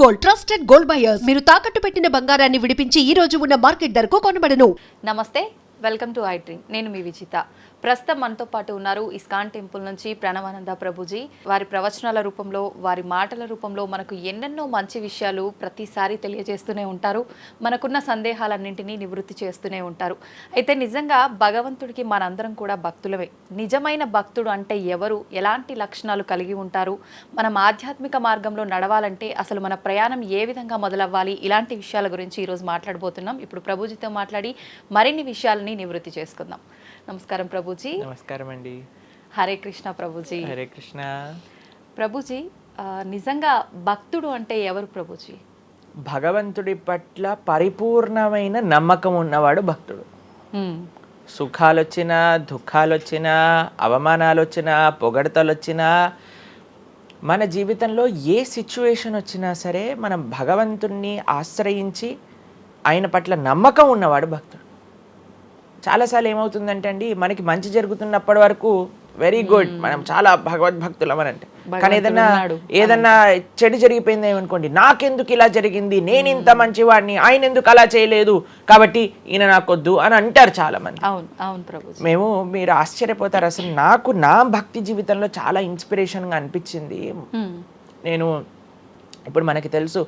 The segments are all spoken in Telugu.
Gold, trusted gold buyers. మీరు తాకట్టు పెట్టిన బంగారాన్ని విడిపించి ఈ రోజు ఉన్న మార్కెట్ ధరకు కొనబడను. నమస్తే, వెల్కమ్ టు ఐ డ్రీమ్. నేను మీ విజిత. ప్రస్తుతం మనతో పాటు ఉన్నారు ఇస్కాన్ టెంపుల్ నుంచి ప్రణవానంద ప్రభుజీ. వారి ప్రవచనాల రూపంలో, వారి మాటల రూపంలో మనకు ఎన్నెన్నో మంచి విషయాలు ప్రతిసారి తెలియజేస్తూనే ఉంటారు. మనకున్న సందేహాలన్నింటినీ నివృత్తి చేస్తూనే ఉంటారు. అయితే నిజంగా భగవంతుడికి మనందరం కూడా భక్తులమే. నిజమైన భక్తుడు అంటే ఎవరు, ఎలాంటి లక్షణాలు కలిగి ఉంటారు, మనం ఆధ్యాత్మిక మార్గంలో నడవాలంటే అసలు మన ప్రయాణం ఏ విధంగా మొదలవ్వాలి, ఇలాంటి విషయాల గురించి ఈరోజు మాట్లాడబోతున్నాం. ఇప్పుడు ప్రభుజీతో మాట్లాడి మరిన్ని విషయాలని నివృత్తి చేసుకుందాం. నమస్కారం ప్రభుజీ. నమస్కారం అండి. హరే కృష్ణ ప్రభుజీ. హరే కృష్ణ ప్రభుజీ. నిజంగా భక్తుడు అంటే ఎవరు ప్రభుజీ? భగవంతుడి పట్ల పరిపూర్ణమైన నమ్మకం ఉన్నవాడు భక్తుడు. సుఖాలు వచ్చినా, దుఃఖాలు వచ్చినా, అవమానాలు వచ్చినా, పొగడతలు వచ్చినా, మన జీవితంలో ఏ సిచ్యువేషన్ వచ్చినా సరే మనం భగవంతుణ్ణి ఆశ్రయించి ఆయన పట్ల నమ్మకం ఉన్నవాడు భక్తుడు. చాలాసార్లు ఏమవుతుందంటే అండి, మనకి మంచి జరుగుతున్నప్పటి వరకు వెరీ గుడ్, మనం చాలా భగవద్భక్తులం అని అంటే, కానీ ఏదన్నా చెడు జరిగిపోయింది ఏమనుకోండి, నాకెందుకు ఇలా జరిగింది, నేను ఇంత మంచివాడిని, ఆయన ఎందుకు అలా చేయలేదు, కాబట్టి ఈయన నాకొద్దు అని అంటారు చాలా మంది. మేము మీరు ఆశ్చర్యపోతారు, అసలు నాకు నా భక్తి జీవితంలో చాలా ఇన్స్పిరేషన్గా అనిపించింది. నేను ఇప్పుడు మనకి తెలుసు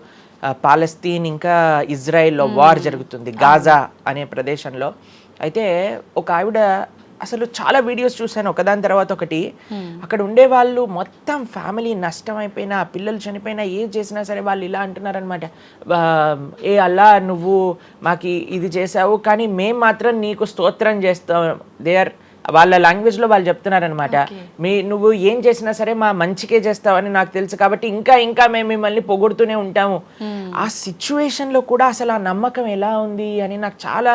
పాలస్తీన్ ఇంకా ఇజ్రాయెల్లో వార్ జరుగుతుంది, గాజా అనే ప్రదేశంలో. అయితే ఒక ఆవిడ, అసలు చాలా వీడియోస్ చూశాను ఒకదాని తర్వాత ఒకటి, అక్కడ ఉండే వాళ్ళు మొత్తం ఫ్యామిలీ నష్టం అయిపోయినా, పిల్లలు చనిపోయినా, ఏం చేసినా సరే వాళ్ళు ఇలా అంటున్నారనమాట, ఏ అల్లా నువ్వు మాకు ఇది చేసావు కానీ మేము మాత్రం నీకు స్తోత్రం చేస్తాం. దే ఆర్ వాళ్ళ లాంగ్వేజ్లో వాళ్ళు చెప్తున్నారనమాట, నువ్వు ఏం చేసినా సరే మా మంచికే చేస్తావని నాకు తెలుసు, కాబట్టి ఇంకా ఇంకా మేము మిమ్మల్ని పొగుడుతూనే ఉంటాము. ఆ సిచ్యువేషన్లో కూడా అసలు ఆ నమ్మకం ఎలా ఉంది అని నాకు చాలా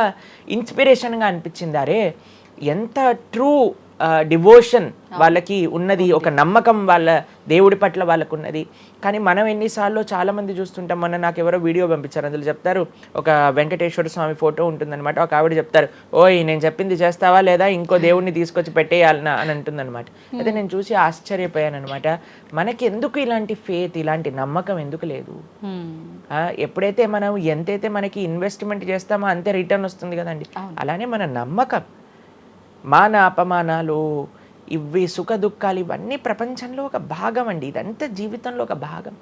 ఇన్స్పిరేషన్గా అనిపించింది. అరే ఎంత ట్రూ డివోషన్ వాళ్ళకి ఉన్నది, ఒక నమ్మకం వాళ్ళ దేవుడి పట్ల వాళ్ళకు ఉన్నది. కానీ మనం ఎన్నిసార్లు చాలామంది చూస్తుంటాం. మొన్న నాకు ఎవరో వీడియో పంపించారు, అందులో చెప్తారు, ఒక వెంకటేశ్వర స్వామి ఫోటో ఉంటుందన్నమాట, ఒక ఆవిడ చెప్తారు, ఓయ్ నేను చెప్పింది చేస్తావా లేదా, ఇంకో దేవుడిని తీసుకొచ్చి పెట్టేయాలనా అని అంటుందన్నమాట. అయితే నేను చూసి ఆశ్చర్యపోయాను అనమాట, మనకి ఎందుకు ఇలాంటి ఫేత్, ఇలాంటి నమ్మకం ఎందుకు లేదు? ఎప్పుడైతే మనం ఎంతైతే మనకి ఇన్వెస్ట్మెంట్ చేస్తామో అంతే రిటర్న్ వస్తుంది కదండి. అలానే మన నమ్మకం, మాన అపమానాలు, ఇవి సుఖ దుఃఖాలు, ఇవన్నీ ప్రపంచంలో ఒక భాగం అండి. ఇదంతా జీవితంలో ఒక భాగం.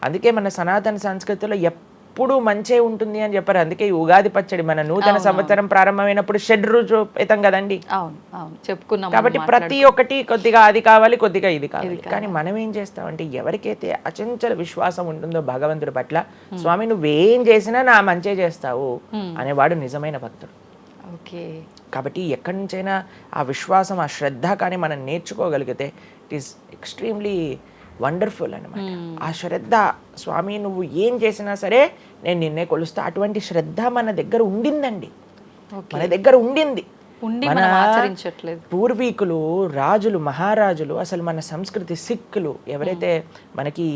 అందుకే మన సనాతన సంస్కృతిలో ఎప్పుడు మంచే ఉంటుంది అని చెప్పారు. అందుకే ఈ ఉగాది పచ్చడి, మన నూతన సంవత్సరం ప్రారంభమైనప్పుడు షడ్రుజోపేతం కదండి, చెప్పుకున్నాం. కాబట్టి ప్రతి ఒక్కటి కొద్దిగా అది కావాలి, కొద్దిగా ఇది కావాలి. కానీ మనం ఏం చేస్తామంటే, ఎవరికైతే అచంచల విశ్వాసం ఉంటుందో భగవంతుడి పట్ల, స్వామి నువ్వేం చేసినా నా మంచే చేస్తావు అనేవాడు నిజమైన భక్తుడు. కాబట్టి ఎక్కడి నుంచైనా ఆ విశ్వాసం, ఆ శ్రద్ధ కానీ మనం నేర్చుకోగలిగితే ఇట్ ఈస్ ఎక్స్ట్రీమ్లీ వండర్ఫుల్ అనమాట. ఆ శ్రద్ధ, స్వామి నువ్వు ఏం చేసినా సరే నేను నిన్నే కొలుస్తా, అటువంటి శ్రద్ధ మన దగ్గర ఉండిందండి, మన దగ్గర ఉండింది. మన పూర్వీకులు, రాజులు, మహారాజులు, అసలు మన సంస్కృతి, సిక్కులు ఎవరైతే మనకి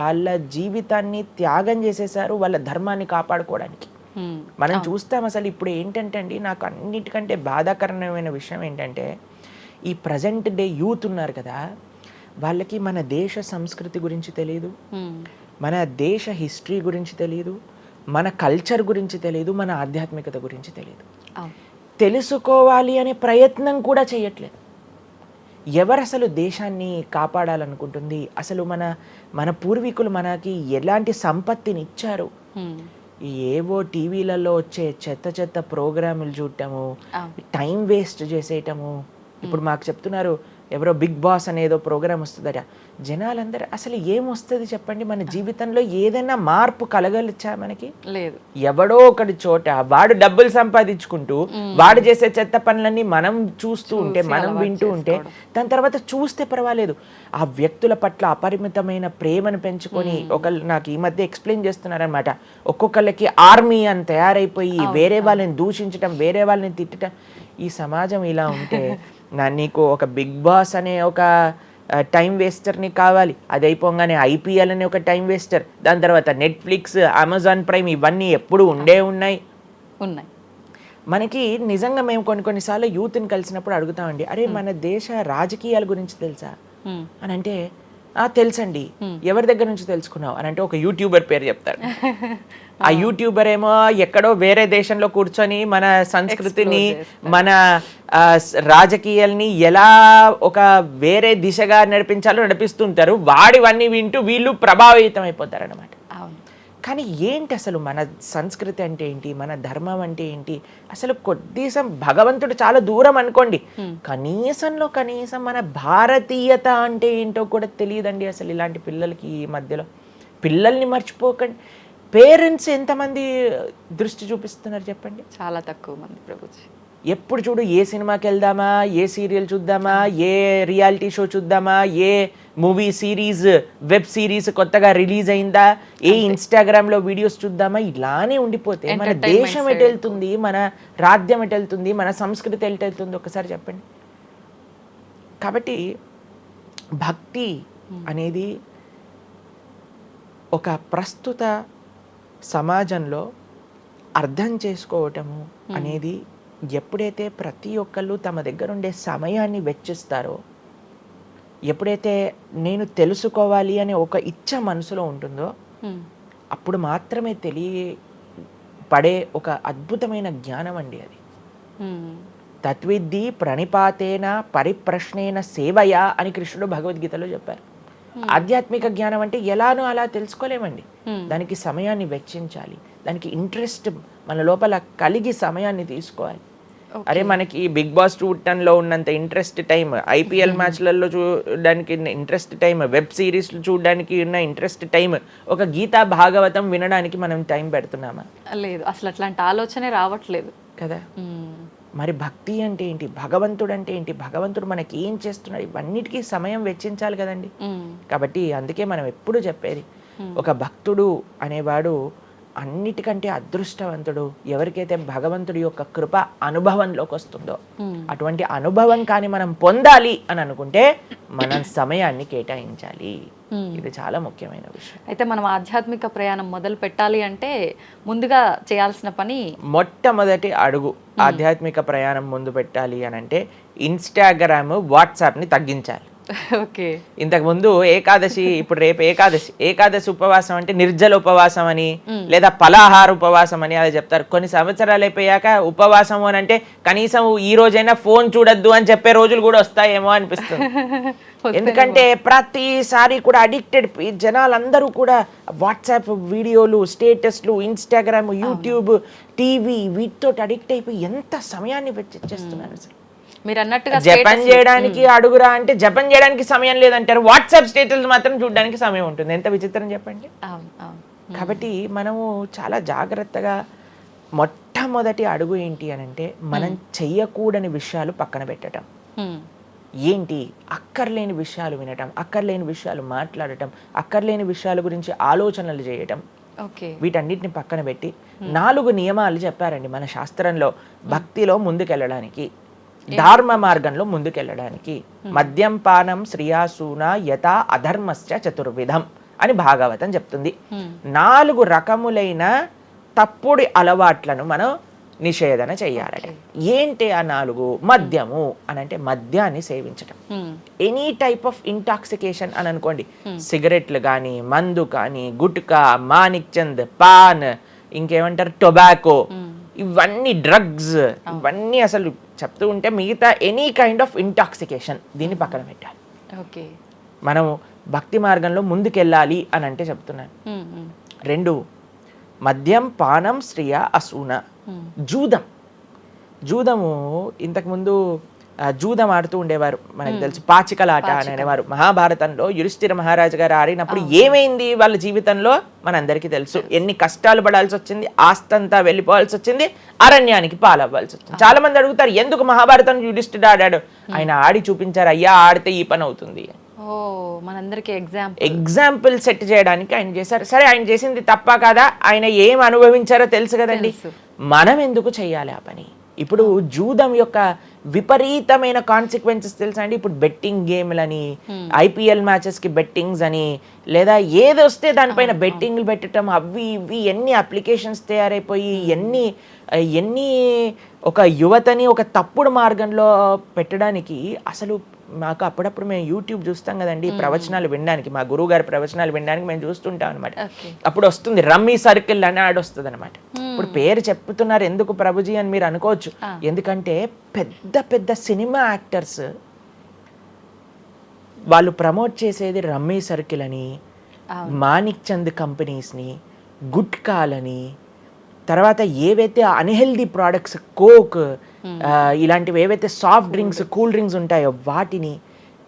వాళ్ళ జీవితాన్ని త్యాగం చేసేసారు వాళ్ళ ధర్మాన్ని కాపాడుకోవడానికి. మనం చూస్తాం. అసలు ఇప్పుడు ఏంటంటే అండి, నాకు అన్నిటికంటే బాధాకరమైన విషయం ఏంటంటే, ఈ ప్రజెంట్ డే యూత్ ఉన్నారు కదా, వాళ్ళకి మన దేశ సంస్కృతి గురించి తెలియదు, మన దేశ హిస్టరీ గురించి తెలియదు, మన కల్చర్ గురించి తెలియదు, మన ఆధ్యాత్మికత గురించి తెలియదు. తెలుసుకోవాలి అనే ప్రయత్నం కూడా చేయట్లేదు. ఎవరు అసలు దేశాన్ని కాపాడాలనుకుంటుంది? అసలు మన పూర్వీకులు మనకి ఎలాంటి సంపత్తిని ఇచ్చారు? ఏవో టీవీలలో వచ్చే చెత్త ప్రోగ్రాములు చూడటము, టైం వేస్ట్ చేసేయటము. ఇప్పుడు మాకు చెప్తున్నారు, ఎవరో బిగ్ బాస్ అనేదో ప్రోగ్రామ్ వస్తుందట. జనాలందరూ అసలు ఏమొస్తుంది చెప్పండి? మన జీవితంలో ఏదైనా మార్పు కలగలిచా? మనకి లేదు. ఎవడో ఒకటి చోట వాడు డబ్బులు సంపాదించుకుంటూ వాడు చేసే చెత్త పనులన్నీ మనం చూస్తూ ఉంటే, మనం వింటూ ఉంటే, దాని తర్వాత చూస్తే పర్వాలేదు, ఆ వ్యక్తుల పట్ల అపరిమితమైన ప్రేమను పెంచుకొని, ఒకళ్ళు నాకు ఈ మధ్య ఎక్స్ప్లెయిన్ చేస్తున్నారనమాట, ఒక్కొక్కళ్ళకి ఆర్మీ అని తయారైపోయి వేరే వాళ్ళని దూషించటం, వేరే వాళ్ళని తిట్టడం. ఈ సమాజం ఇలా ఉంటే నీకు ఒక బిగ్ బాస్ అనే ఒక టైం వేస్టర్ని కావాలి, అది అయిపోగానే ఐపీఎల్ అనే ఒక టైం వేస్టర్, దాని తర్వాత నెట్ఫ్లిక్స్, అమెజాన్ ప్రైమ్, ఇవన్నీ ఎప్పుడు ఉన్నాయి. మనకి నిజంగా మేము కొన్నిసార్లు యూత్ని కలిసినప్పుడు అడుగుతామండి, అరే మన దేశ రాజకీయాల గురించి తెలుసా అని అంటే, తెలుసండి. ఎవరి దగ్గర నుంచి తెలుసుకున్నావు అని అంటే ఒక యూట్యూబర్ పేరు చెప్తాడు. ఆ యూట్యూబర్ ఏమో ఎక్కడో వేరే దేశంలో కూర్చొని మన సంస్కృతిని మన రాజకీయాల్ని ఎలా ఒక వేరే దిశగా నడిపించాలో నడిపిస్తుంటారు. వాడివన్నీ వింటూ వీళ్ళు ప్రభావితం అయిపోతారు అనమాట. కానీ ఏంటి అసలు మన సంస్కృతి అంటే ఏంటి, మన ధర్మం అంటే ఏంటి, అసలు కొద్దిసం భగవంతుడు చాలా దూరం అనుకోండి, కనీసంలో కనీసం మన భారతీయత అంటే ఏంటో కూడా తెలియదండి అసలు ఇలాంటి పిల్లలకి. ఈ మధ్యలో పిల్లల్ని మర్చిపోకండి. పేరెంట్స్ ఎంతమంది దృష్టి చూపిస్తున్నారు చెప్పండి? చాలా తక్కువ మంది ప్రభుజీ. ఎప్పుడు చూడు ఏ సినిమాకి వెళ్దామా, ఏ సీరియల్ చూద్దామా, ఏ రియాలిటీ షో చూద్దామా, ఏ మూవీ సిరీస్ వెబ్ సిరీస్ కొత్తగా రిలీజ్ అయిందా, ఏ ఇన్స్టాగ్రామ్లో వీడియోస్ చూద్దామా, ఇలానే ఉండిపోతే మన దేశం ఎటు వెళ్తుంది, మన రాజ్యం ఎటు వెళ్తుంది, మన సంస్కృతి ఎటు వెళ్తుంది ఒకసారి చెప్పండి. కాబట్టి భక్తి అనేది ఒక ప్రస్తుత సమాజంలో అర్థం చేసుకోవటము అనేది ఎప్పుడైతే ప్రతి ఒక్కళ్ళు తమ దగ్గర ఉండే సమయాన్ని వెచ్చిస్తారో, ఎప్పుడైతే నేను తెలుసుకోవాలి అనే ఒక ఇచ్చ మనసులో ఉంటుందో అప్పుడు మాత్రమే తెలియపడే ఒక అద్భుతమైన జ్ఞానం అండి అది. తత్విద్ధి ప్రణిపాతేన పరిప్రశ్నేన సేవయా అని కృష్ణుడు భగవద్గీతలో చెప్పారు. ఆధ్యాత్మిక జ్ఞానం అంటే ఎలానో అలా తెలుసుకోలేమండి. దానికి సమయాన్ని వెచ్చించాలి, దానికి ఇంట్రెస్ట్ మన లోపల కలిగి సమయాన్ని తీసుకోవాలి. అరే మనకి బిగ్ బాస్ చూడటంలో ఉన్నంత ఇంట్రెస్ట్ టైం, ఐపీఎల్ మ్యాచ్లలో చూడడానికి ఇంట్రెస్ట్ టైం, వెబ్ సిరీస్లు చూడడానికి ఉన్న ఇంట్రెస్ట్ టైం, ఒక గీతా భాగవతం వినడానికి మనం టైం పెడుతున్నామా? లేదు, అసలు అట్లాంటి ఆలోచనే రావట్లేదు కదా. మరి భక్తి అంటే ఏంటి, భగవంతుడు అంటే ఏంటి, భగవంతుడు మనకి ఏం చేస్తున్నాడు, ఇవన్నిటికీ సమయం వెచ్చించాలి కదండి. కాబట్టి అందుకే మనం ఎప్పుడు చెప్పేది, ఒక భక్తుడు అనేవాడు అన్నిటికంటే అదృష్టవంతుడు ఎవరికైతే భగవంతుడి యొక్క కృప అనుభవంలోకి వస్తుందో. అటువంటి అనుభవం కానీ మనం పొందాలి అని అనుకుంటే మనం సమయాన్ని కేటాయించాలి. ఇది చాలా ముఖ్యమైన విషయం. అయితే మనం ఆధ్యాత్మిక ప్రయాణం మొదలు పెట్టాలి అంటే ముందుగా చేయాల్సిన పని, మొట్టమొదటి అడుగు ఆధ్యాత్మిక ప్రయాణం ముందు పెట్టాలి అని అంటే ఇన్స్టాగ్రామ్, వాట్సాప్ని తగ్గించాలి. ఓకే. ఇంతకు ముందు ఏకాదశి, ఇప్పుడు రేపు ఏకాదశి ఉపవాసం అంటే నిర్జల ఉపవాసం అని లేదా పలాహార ఉపవాసం అని అలా చెప్తారు. కొన్ని సంవత్సరాలు అయిపోయాక ఉపవాసం అని అంటే కనీసం ఈ రోజైనా ఫోన్ చూడొద్దు అని చెప్పే రోజులు కూడా వస్తాయేమో అనిపిస్తుంది. ఎందుకంటే ప్రతిసారి కూడా అడిక్టెడ్ జనాలందరూ కూడా వాట్సాప్ వీడియోలు, స్టేటస్లు, ఇన్స్టాగ్రామ్, యూట్యూబ్, టీవీ వీటితో అడిక్ట్ అయిపోయి ఎంత సమయాన్ని వెచ్చిస్తున్నారు. అసలు మీరు అన్నట్టుగా జపం చేయడానికి అడుగురా అంటే జపం చేయడానికి సమయం లేదంటారు, వాట్సాప్ స్టేటస్ మాత్రం చూడడానికి సమయం ఉంటుంది. ఎంత విచిత్రం చెప్పండి. కాబట్టి మనము చాలా జాగ్రత్తగా మొట్టమొదటి అడుగు ఏంటి అని అంటే మనం చెయ్యకూడని విషయాలు పక్కన పెట్టడం. ఏంటి? అక్కర్లేని విషయాలు వినటం, అక్కర్లేని విషయాలు మాట్లాడటం, అక్కర్లేని విషయాల గురించి ఆలోచనలు చేయటం. వీటన్నిటిని పక్కన పెట్టి 4 నియమాలు చెప్పారండి మన శాస్త్రంలో భక్తిలో ముందుకెళ్ళడానికి, ధర్మ మార్గంలో ముందుకెళ్ళడానికి. మద్యం పానం శ్రియాసూన యథా అధర్మశ్చ చతుర్విధం అని భాగవతం చెప్తుంది. 4 రకములైన తప్పుడు అలవాట్లను మనం నిషేధన చెయ్యాలట. ఏంటి ఆ 4? మద్యము అని అంటే మద్యాన్ని సేవించటం, ఎనీ టైప్ ఆఫ్ ఇంటాక్సికేషన్ అని అనుకోండి, సిగరెట్లు కానీ, మందు కానీ, గుట్కా, మానిక్ చంద్, పాన్, ఇంకేమంటారు టొబాకో, ఇవన్నీ డ్రగ్స్, ఇవన్నీ అసలు చెప్తూ ఉంటే మిగతా ఎనీ కైండ్ ఆఫ్ ఇంటాక్సికేషన్ దీన్ని పక్కన పెట్టాలి. ఓకే. మనం భక్తి మార్గంలో ముందుకెళ్ళాలి అని అంటే చెప్తున్నాను. 2 మద్యం పానం శ్రియ అసూన. జూదము ఇంతకుముందు జూదం ఆడుతూ ఉండేవారు, మనకు తెలుసు పాచికలాట అని అనేవారు. మహాభారతంలో యుధిష్ఠిర మహారాజు గారు ఆడినప్పుడు ఏమైంది వాళ్ళ జీవితంలో మనందరికీ తెలుసు. ఎన్ని కష్టాలు పడాల్సి వచ్చింది, ఆస్తంతా వెళ్ళిపోవాల్సి వచ్చింది, అరణ్యానికి పాలవ్వాల్సి వచ్చింది. చాలా మంది అడుగుతారు ఎందుకు మహాభారతం యుధిష్ఠిరుడు ఆడాడు. ఆయన ఆడి చూపించారు, అయ్యా ఆడితే ఈ పని అవుతుంది. ఎగ్జాంపుల్ సెట్ చేయడానికి ఆయన చేశారు. సరే ఆయన చేసింది తప్ప కాదా, ఆయన ఏం అనుభవించారో తెలుసు కదండి. మనం ఎందుకు చెయ్యాలి ఆ పని? ఇప్పుడు జూదం యొక్క విపరీతమైన కాన్సిక్వెన్సెస్ తెలుసా అండి. ఇప్పుడు బెట్టింగ్ గేమ్లని, ఐపీఎల్ మ్యాచెస్ కి బెట్టింగ్స్ అని, లేదా ఏది వస్తే దానిపైన బెట్టింగ్లు పెట్టడం, అవి ఇవి ఎన్ని అప్లికేషన్స్ తయారైపోయి ఎన్ని ఒక యువతని ఒక తప్పుడు మార్గంలో పెట్టడానికి అసలు మాకు అప్పుడప్పుడు మేము యూట్యూబ్ చూస్తాం కదండి ప్రవచనాలు వినడానికి, మా గురువు గారి ప్రవచనాలు వినడానికి మేము చూస్తుంటాం అనమాట. అప్పుడు వస్తుంది రమ్మీ సర్కిల్ అని యాడ్ వస్తుంది అనమాట. ఇప్పుడు పేరు చెప్తున్నారు ఎందుకు ప్రభుజీ అని మీరు అనుకోవచ్చు. ఎందుకంటే పెద్ద పెద్ద సినిమా యాక్టర్స్ వాళ్ళు ప్రమోట్ చేసేది రమ్మీ సర్కిల్ అని, మాణిక్ చంద్ కంపెనీస్ని, గుట్కాలని, తర్వాత ఏవైతే అన్హెల్దీ ప్రోడక్ట్స్ కోక్ ఇలాంటివి ఏవైతే సాఫ్ట్ డ్రింక్స్ కూల్ డ్రింక్స్ ఉంటాయో వాటిని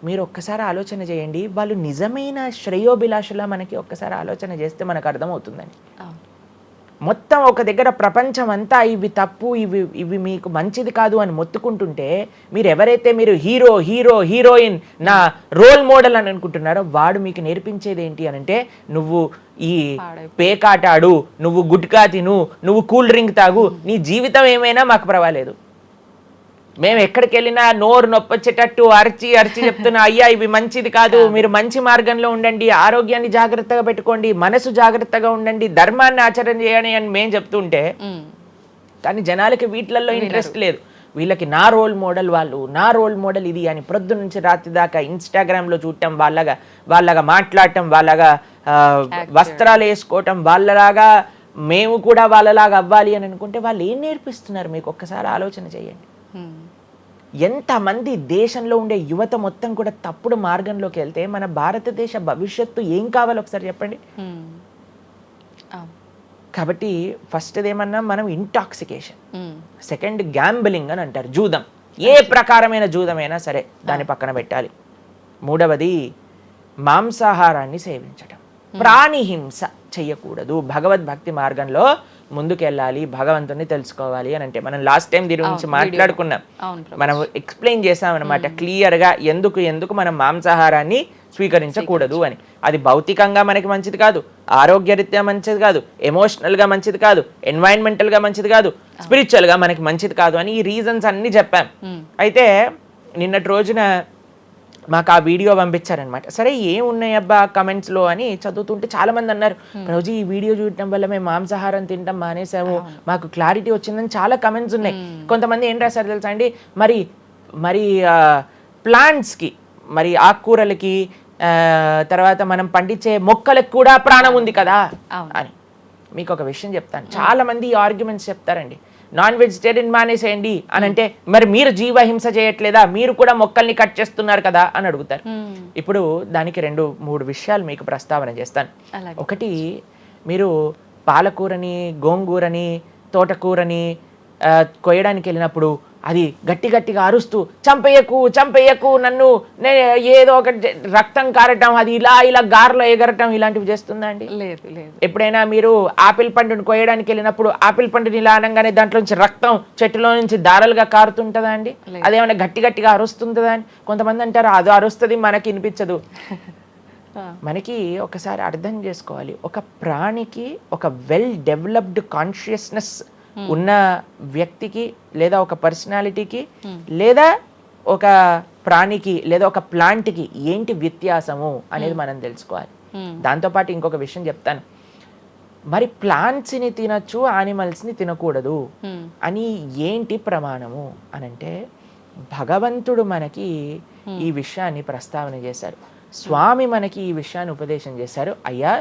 మీరు ఒక్కసారి ఆలోచన చేయండి. వాళ్ళు నిజమైన శ్రేయోభిలాషులా మనకి ఒక్కసారి ఆలోచన చేస్తే మనకు అర్థమవుతుందని. మొత్తం ఒక దగ్గర ప్రపంచం అంతా ఇవి తప్పు, ఇవి మీకు మంచిది కాదు అని మొత్తుకుంటుంటే మీరు హీరోయిన్ నా రోల్ మోడల్ అని అనుకుంటున్నారో వాడు మీకు నేర్పించేది ఏంటి అని అంటే, నువ్వు ఈ పేకాట ఆడు, నువ్వు గుట్కా తిను, నువ్వు కూల్ డ్రింక్ తాగు, నీ జీవితం ఏమైనా మాకు పర్వాలేదు. మేము ఎక్కడికి వెళ్ళినా నోరు నొప్పొచ్చేటట్టు అరిచి చెప్తున్నా, అయ్యా ఇవి మంచిది కాదు, మీరు మంచి మార్గంలో ఉండండి, ఆరోగ్యాన్ని జాగ్రత్తగా పెట్టుకోండి, మనసు జాగ్రత్తగా ఉండండి, ధర్మాన్ని ఆచరణ చేయండి అని మేము చెప్తుంటే, కానీ జనాలకి వీటిలలో ఇంట్రెస్ట్ లేదు. వీళ్ళకి నా రోల్ మోడల్ ఇది అని ప్రొద్దు నుంచి రాత్రి దాకా ఇన్స్టాగ్రామ్లో చూడటం, వాళ్ళగా మాట్లాడటం, వాళ్ళగా వస్త్రాలు వేసుకోవటం, వాళ్ళలాగా మేము కూడా వాళ్ళలాగా అవ్వాలి అని అనుకుంటే వాళ్ళు ఏం నేర్పిస్తున్నారు మీకు ఒక్కసారి ఆలోచన చేయండి. ఎంతమంది దేశంలో ఉండే యువత మొత్తం కూడా తప్పుడు మార్గంలోకి వెళ్తే మన భారతదేశ భవిష్యత్తు ఏం కావాలో ఒకసారి చెప్పండి. కాబట్టి ఫస్ట్ ఏమన్నా మనం ఇంటాక్సికేషన్, సెకండ్ గ్యాంబ్లింగ్ అని అంటారు, జూదం, ఏ ప్రకారమైన జూదమైనా సరే దాన్ని పక్కన పెట్టాలి. మూడవది మాంసాహారాన్ని సేవించడం, ప్రాణిహింస చెయ్యకూడదు, భగవద్భక్తి మార్గంలో ముందుకెళ్ళాలి, భగవంతుని తెలుసుకోవాలి అని అంటే మనం లాస్ట్ టైం దీని గురించి మాట్లాడుకున్నాం, మనం ఎక్స్ప్లెయిన్ చేసాం అనమాట క్లియర్గా ఎందుకు మనం మాంసాహారాన్ని స్వీకరించకూడదు అని. అది భౌతికంగా మనకి మంచిది కాదు, ఆరోగ్యరీత్యా మంచిది కాదు, ఎమోషనల్గా మంచిది కాదు, ఎన్వైరన్మెంటల్గా మంచిది కాదు, స్పిరిచువల్గా మనకి మంచిది కాదు అని ఈ రీజన్స్ అన్ని చెప్పాం. అయితే నిన్నటి రోజున మాకు ఆ వీడియో పంపించారనమాట. సరే ఏమున్నాయి అబ్బా కమెంట్స్లో అని చదువుతుంటే చాలా మంది అన్నారు, రోజు ఈ వీడియో చూడటం వల్ల మేము మాంసాహారం తినటం మానేసాము, మాకు క్లారిటీ వచ్చిందని చాలా కమెంట్స్ ఉన్నాయి. కొంతమంది ఏం రాశారు తెలుసా అండి, మరి ప్లాంట్స్కి, మరి ఆకుకూరలకి, తర్వాత మనం పండించే మొక్కలకు కూడా ప్రాణం ఉంది కదా అని. మీకు ఒక విషయం చెప్తాను, చాలా మంది ఈ ఆర్గ్యుమెంట్స్ చెప్తారండి, నాన్ వెజిటేరియన్ మానేసేయండి అని అంటే, మరి మీరు జీవహింస చేయట్లేదా, మీరు కూడా మొక్కల్ని కట్ చేస్తున్నారు కదా అని అడుగుతారు. ఇప్పుడు దానికి 2-3 విషయాలు మీకు ప్రస్తావన చేస్తాను. ఒకటి, మీరు పాలకూరని, గోంగూరని, తోటకూరని కొయ్యడానికి వెళ్ళినప్పుడు అది గట్టిగా అరుస్తూ చంపేయకు నన్ను, ఏదో ఒక రక్తం కారటం, అది ఇలా గార్లో ఎగరటం, ఇలాంటివి చేస్తుందా అండి? లేదు. ఎప్పుడైనా మీరు ఆపిల్ పండుని కొయ్యడానికి వెళ్ళినప్పుడు ఆపిల్ పండుని ఇలా అనగానే దాంట్లో నుంచి రక్తం చెట్టులో నుంచి దారాలుగా కారుతుంటుందా అండి? అదేమైనా గట్టిగా అరుస్తుందా అని కొంతమంది అంటారు, అది అరుస్తుంది మనకి వినిపించదు. మనకి ఒకసారి అర్థం చేసుకోవాలి, ఒక ప్రాణికి ఒక వెల్ డెవలప్డ్ కాన్షియస్నెస్ ఉన్న వ్యక్తికి, లేదా ఒక పర్సనాలిటీకి, లేదా ఒక ప్రాణికి, లేదా ఒక ప్లాంట్కి ఏంటి వ్యత్యాసము అనేది మనం తెలుసుకోవాలి. దాంతోపాటు ఇంకొక విషయం చెప్తాను, మరి ప్లాంట్స్ని తినచ్చు, యానిమల్స్ని తినకూడదు అని ఏంటి ప్రమాణము అనంటే, భగవంతుడు మనకి ఈ విషయాన్ని ప్రస్తావన చేశారు, స్వామి మనకి ఈ విషయాన్ని ఉపదేశం చేశారు. అయ్యా,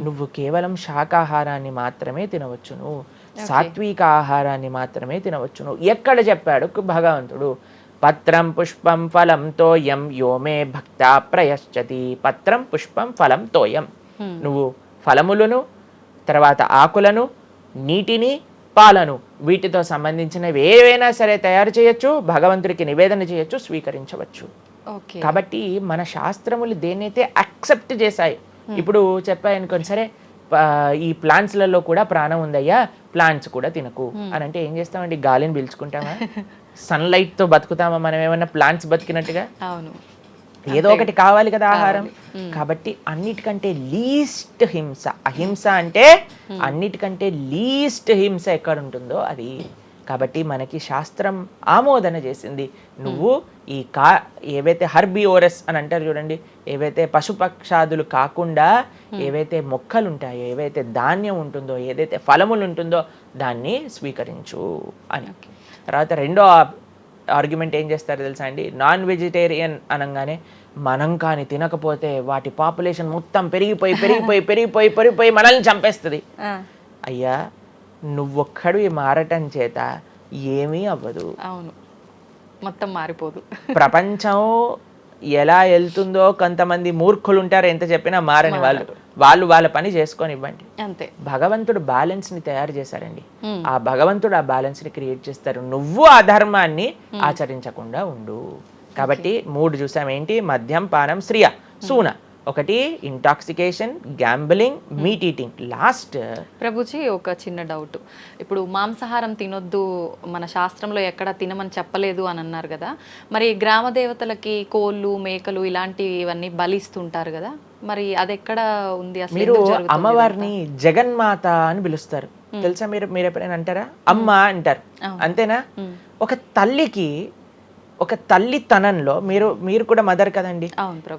నువ్వు కేవలం శాకాహారాన్ని మాత్రమే తినవచ్చును, సాత్విక ఆహారాన్ని మాత్రమే తినవచ్చును. ఎక్కడ చెప్పాడు భగవంతుడు? పత్రం పుష్పం ఫలం తోయం యోమే భక్తా ప్రయశ్చతి. పత్రం పుష్పం ఫలం తోయం, నువ్వు ఫలములను, తర్వాత ఆకులను, నీటిని, పాలను, వీటితో సంబంధించినవి ఏవైనా సరే తయారు చేయొచ్చు, భగవంతుడికి నివేదన చేయొచ్చు, స్వీకరించవచ్చు. కాబట్టి మన శాస్త్రములు దేన్నైతే యాక్సెప్ట్ చేశాయి, ఇప్పుడు చెప్పాయనుకోండి, సరే ఈ ప్లాంట్స్లలో కూడా ప్రాణం ఉందయ్యా, ప్లాంట్స్ కూడా తినకు అని అంటే ఏం చేస్తామండి? గాలిని పీల్చుకుంటామా? సన్లైట్ తో బతుకుతామా మనం ఏమన్నా ప్లాంట్స్ బతికినట్టుగా? ఏదో ఒకటి కావాలి కదా ఆహారం. కాబట్టి అన్నిటికంటే లీస్ట్ హింస, అహింస అంటే అన్నిటికంటే లీస్ట్ హింస ఎక్కడ ఉంటుందో అది. కాబట్టి మనకి శాస్త్రం ఆమోదన చేసింది, నువ్వు ఈ ఏవైతే హర్బివోరస్ అని అంటారు చూడండి, ఏవైతే పశుపక్షాదులు కాకుండా ఏవైతే మొక్కలు ఉంటాయో, ఏవైతే ధాన్యం ఉంటుందో, ఏదైతే ఫలములు ఉంటుందో దాన్ని స్వీకరించు అని. తర్వాత రెండో ఆర్గ్యుమెంట్ ఏం చేస్తారు తెలుసా అండి, నాన్ వెజిటేరియన్ అనగానే మనం కానీ తినకపోతే వాటి పాపులేషన్ మొత్తం పెరిగిపోయి పెరిగిపోయి పెరిగిపోయి పెరిగిపోయి మనల్ని చంపేస్తుంది. అయ్యా నువ్వొక్కడు మారటం చేత ఏమీ అవ్వదు. అవును, మొత్తం మారిపోదు. ప్రపంచం ఎలా వెళ్తుందో కొంతమంది మూర్ఖులు ఉంటారు, ఎంత చెప్పినా మారని వాళ్ళు వాళ్ళ పని చేసుకొని ఇవ్వండి. అంతే. భగవంతుడు బ్యాలెన్స్ ని తయారు చేశారండి. ఆ భగవంతుడు ఆ బ్యాలెన్స్ ని క్రియేట్ చేస్తారు. నువ్వు ఆ ధర్మాన్ని ఆచరించకుండా ఉండు. కాబట్టి 3 చూసాం. ఏంటి? మద్యం, పానం, స్త్రియ, సూన. ఒకటి intoxication, gambling, meet eating. Last Prabhuji ఒక చిన్న డౌట్. ఇప్పుడు మాంసాహారం తినొద్దు, మన శాస్త్రంలో ఎక్కడ తినమని చెప్పలేదు అని అన్నారు కదా, మరి గ్రామ దేవతలకి కోళ్ళు, మేకలు ఇలాంటివన్నీ బలిస్తుంటారు కదా, మరి అది ఎక్కడ ఉంది అసలు? మీరు అమ్మవారిని జగన్మాత అని పిలుస్తారు తెలుసా? మీరు ఎప్పుడైనా అంటారా? అమ్మ అంటారు, అంతేనా? ఒక తల్లికి, ఒక తల్లితనంలో మీరు కూడా మదర్ కదండి,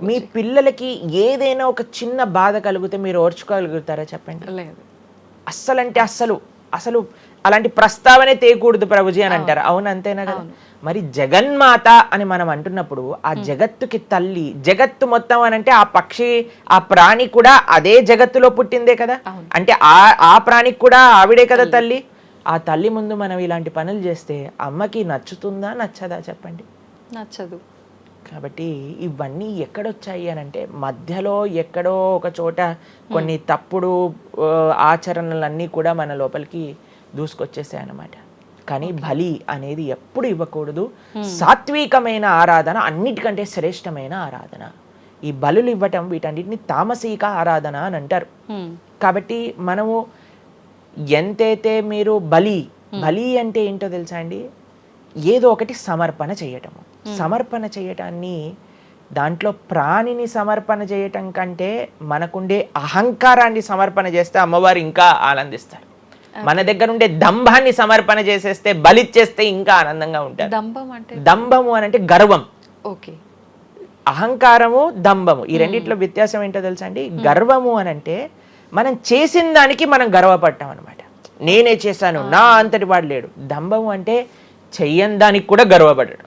మీ పిల్లలకి ఏదైనా ఒక చిన్న బాధ కలిగితే మీరు ఓర్చుకోగలుగుతారా చెప్పండి? లేదు. అస్సలంటే అసలు అలాంటి ప్రస్తావనే తేయకూడదు ప్రభుజీ అని అంటారు. అవును, అంతేనా కదా? మరి జగన్మాత అని మనం అంటున్నప్పుడు ఆ జగత్తుకి తల్లి, జగత్తు మొత్తం అని అంటే ఆ పక్షి, ఆ ప్రాణి కూడా అదే జగత్తులో పుట్టిందే కదా, అంటే ఆ ప్రాణికి కూడా ఆవిడే కదా తల్లి. ఆ తల్లి ముందు మనం ఇలాంటి పనులు చేస్తే అమ్మకి నచ్చుతుందా నచ్చదా చెప్పండి? నచ్చదు. కాబట్టి ఇవన్నీ ఎక్కడొచ్చాయి అని అంటే మధ్యలో ఎక్కడో ఒక చోట కొన్ని తప్పుడు ఆచరణలన్నీ కూడా మన లోపలికి దూసుకొచ్చేసాయి అన్నమాట. కానీ బలి అనేది ఎప్పుడు ఇవ్వకూడదు. సాత్వికమైన ఆరాధన అన్నిటికంటే శ్రేష్టమైన ఆరాధన. ఈ బలులు ఇవ్వటం వీటన్నిటిని తామసిక ఆరాధన అని అంటారు. కాబట్టి మనము ఎంతైతే మీరు బలి అంటే ఏంటో తెలుసా అండి? ఏదో ఒకటి సమర్పణ చేయటము. సమర్పణ చేయటాన్ని, దాంట్లో ప్రాణిని సమర్పణ చేయటం కంటే మనకుండే అహంకారాన్ని సమర్పణ చేస్తే అమ్మవారు ఇంకా ఆనందిస్తారు. మన దగ్గర ఉండే దంభాన్ని సమర్పణ చేసేస్తే, బలిచ్చేస్తే ఇంకా ఆనందంగా ఉంటారు. దంభము అని అంటే గర్వం. ఓకే. అహంకారము, దంభము, ఈ రెండిట్లో వ్యత్యాసం ఏంటో తెలుసా అండి? గర్వము అని అంటే మనం చేసిన దానికి మనం గర్వపడటం అనమాట. నేనే చేశాను, నా అంతటి వాడు లేడు. దంభము అంటే చెయ్యని దానికి కూడా గర్వపడడం.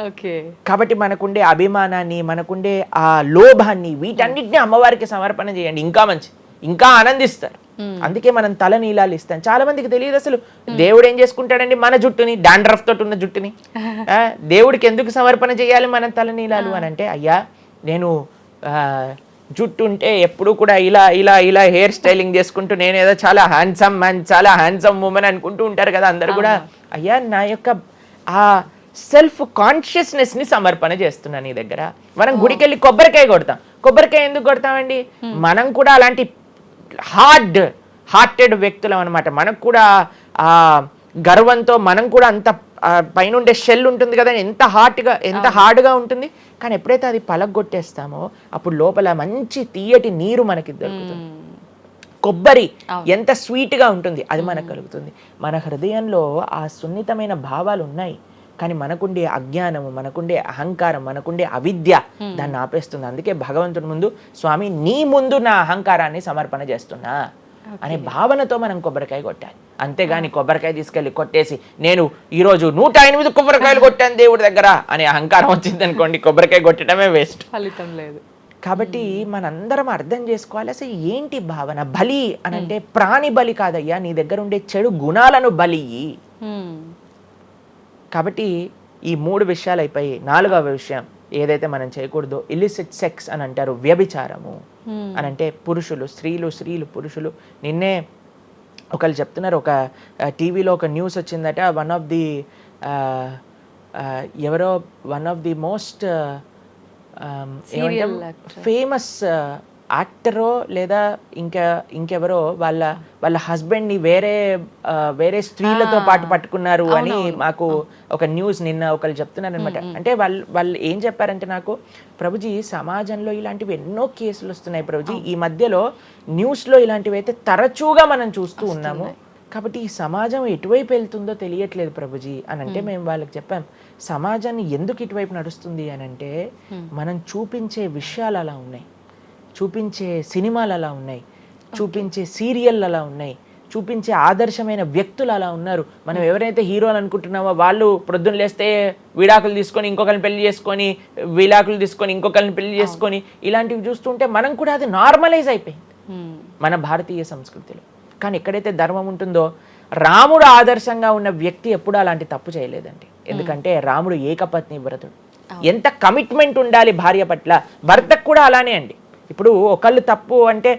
ఓకే. కాబట్టి మనకుండే అభిమానాన్ని, మనకుండే ఆ లోభాన్ని, వీటన్నిటిని అమ్మవారికి సమర్పణ చేయండి, ఇంకా మంచి, ఇంకా ఆనందిస్తారు. అందుకే మనం తల నీలాలు ఇస్తాం. చాలా మందికి తెలియదు అసలు దేవుడు ఏం చేసుకుంటాడండి మన జుట్టుని, డాండ్రఫ్ తోటి ఉన్న జుట్టుని. దేవుడికి ఎందుకు సమర్పణ చేయాలి మనం తల నీలాలు అని అంటే, అయ్యా నేను జుట్టు ఉంటే ఎప్పుడు కూడా ఇలా ఇలా ఇలా హెయిర్ స్టైలింగ్ చేసుకుంటూ నేను ఏదో చాలా హ్యాండ్సమ్ మ్యాన్, చాలా హ్యాండ్సమ్ ఉమెన్ అనుకుంటూ ఉంటారు కదా అందరు కూడా. అయ్యా నా యొక్క ఆ సెల్ఫ్ కాన్షియస్నెస్ ని సమర్పణ చేస్తున్నా నీ దగ్గర. మనం గుడికి వెళ్ళి కొబ్బరికాయ కొడతాం. కొబ్బరికాయ ఎందుకు కొడతామండి? మనం కూడా అలాంటి హార్టెడ్ వ్యక్తులం అనమాట. మనకు కూడా ఆ గర్వంతో మనం కూడా అంత పైనుండే షెల్ ఉంటుంది కదా, ఎంత హార్డ్గా ఉంటుంది. కానీ ఎప్పుడైతే అది పలగొట్టేస్తామో అప్పుడు లోపల మంచి తీయటి నీరు మనకి దొరుకుతుంది. కొబ్బరి ఎంత స్వీట్గా ఉంటుంది, అది మనకు కలుగుతుంది. మన హృదయంలో ఆ సున్నితమైన భావాలు ఉన్నాయి, కానీ మనకుండే అజ్ఞానము, మనకుండే అహంకారం, మనకుండే అవిద్య దాన్ని ఆపేస్తుంది. అందుకే భగవంతుడి ముందు, స్వామి నీ ముందు నా అహంకారాన్ని సమర్పణ చేస్తున్నా అనే భావనతో మనం కొబ్బరికాయ కొట్టాలి. అంతేగాని కొబ్బరికాయ తీసుకెళ్ళి కొట్టేసి నేను ఈరోజు 108 కొబ్బరికాయలు కొట్టాను దేవుడి దగ్గర అనే అహంకారం వచ్చింది అనుకోండి, కొబ్బరికాయ కొట్టడమే వేస్ట్, ఫలితం లేదు. కాబట్టి మనందరం అర్థం చేసుకోవాలి అసలు ఏంటి భావన. బలి అని అంటే ప్రాణి బలి కాదయ్యా, నీ దగ్గర ఉండే చెడు గుణాలను బలి. కాబట్టి ఈ 3 విషయాలు అయిపోయి 4వ విషయం ఏదైతే మనం చేయకూడదో ఇలిసిట్ సెక్స్ అని అంటారు, వ్యభిచారము అని అంటే పురుషులు స్త్రీలు పురుషులు. నిన్నే ఒకళ్ళు చెప్తున్నారు, ఒక టీవీలో ఒక న్యూస్ వచ్చిందట, one of the most famous యాక్టరో లేదా ఇంకెవరో వాళ్ళ హస్బెండ్ని వేరే స్త్రీలతో పాటు పట్టుకున్నారు అని మాకు ఒక న్యూస్ నిన్న ఒకళ్ళు చెప్తున్నారు అనమాట. అంటే వాళ్ళు ఏం చెప్పారంటే నాకు, ప్రభుజీ సమాజంలో ఇలాంటివి ఎన్నో కేసులు వస్తున్నాయి ప్రభుజీ, ఈ మధ్యలో న్యూస్లో ఇలాంటివి అయితే తరచుగా మనం చూస్తూ ఉన్నాము. కాబట్టి ఈ సమాజం ఎటువైపు వెళ్తుందో తెలియట్లేదు ప్రభుజీ అని అంటే మేము వాళ్ళకి చెప్పాం, సమాజాన్ని ఎందుకు ఇటువైపు నడుస్తుంది అని అంటే మనం చూపించే విషయాలు అలా ఉన్నాయి, చూపించే సినిమాలు అలా ఉన్నాయి, చూపించే సీరియల్ అలా ఉన్నాయి, చూపించే ఆదర్శమైన వ్యక్తులు అలా ఉన్నారు. మనం ఎవరైతే హీరోలు అనుకుంటున్నామో వాళ్ళు ప్రొద్దున లేస్తే విడాకులు తీసుకొని ఇంకొకరిని పెళ్లి చేసుకొని, విడాకులు తీసుకొని ఇంకొకరిని పెళ్లి చేసుకొని, ఇలాంటివి చూస్తుంటే మనం కూడా అది నార్మలైజ్ అయిపోయింది మన భారతీయ సంస్కృతిలో. కానీ ఎక్కడైతే ధర్మం ఉంటుందో, రాముడు ఆదర్శంగా ఉన్న వ్యక్తి ఎప్పుడూ అలాంటి తప్పు చేయలేదండి. ఎందుకంటే రాముడు ఏకపత్ని వ్రతుడు. ఎంత కమిట్మెంట్ ఉండాలి భార్య పట్ల, భర్తకు కూడా అలానే అండి. ఇప్పుడు ఒకళ్ళు తప్పు అంటే,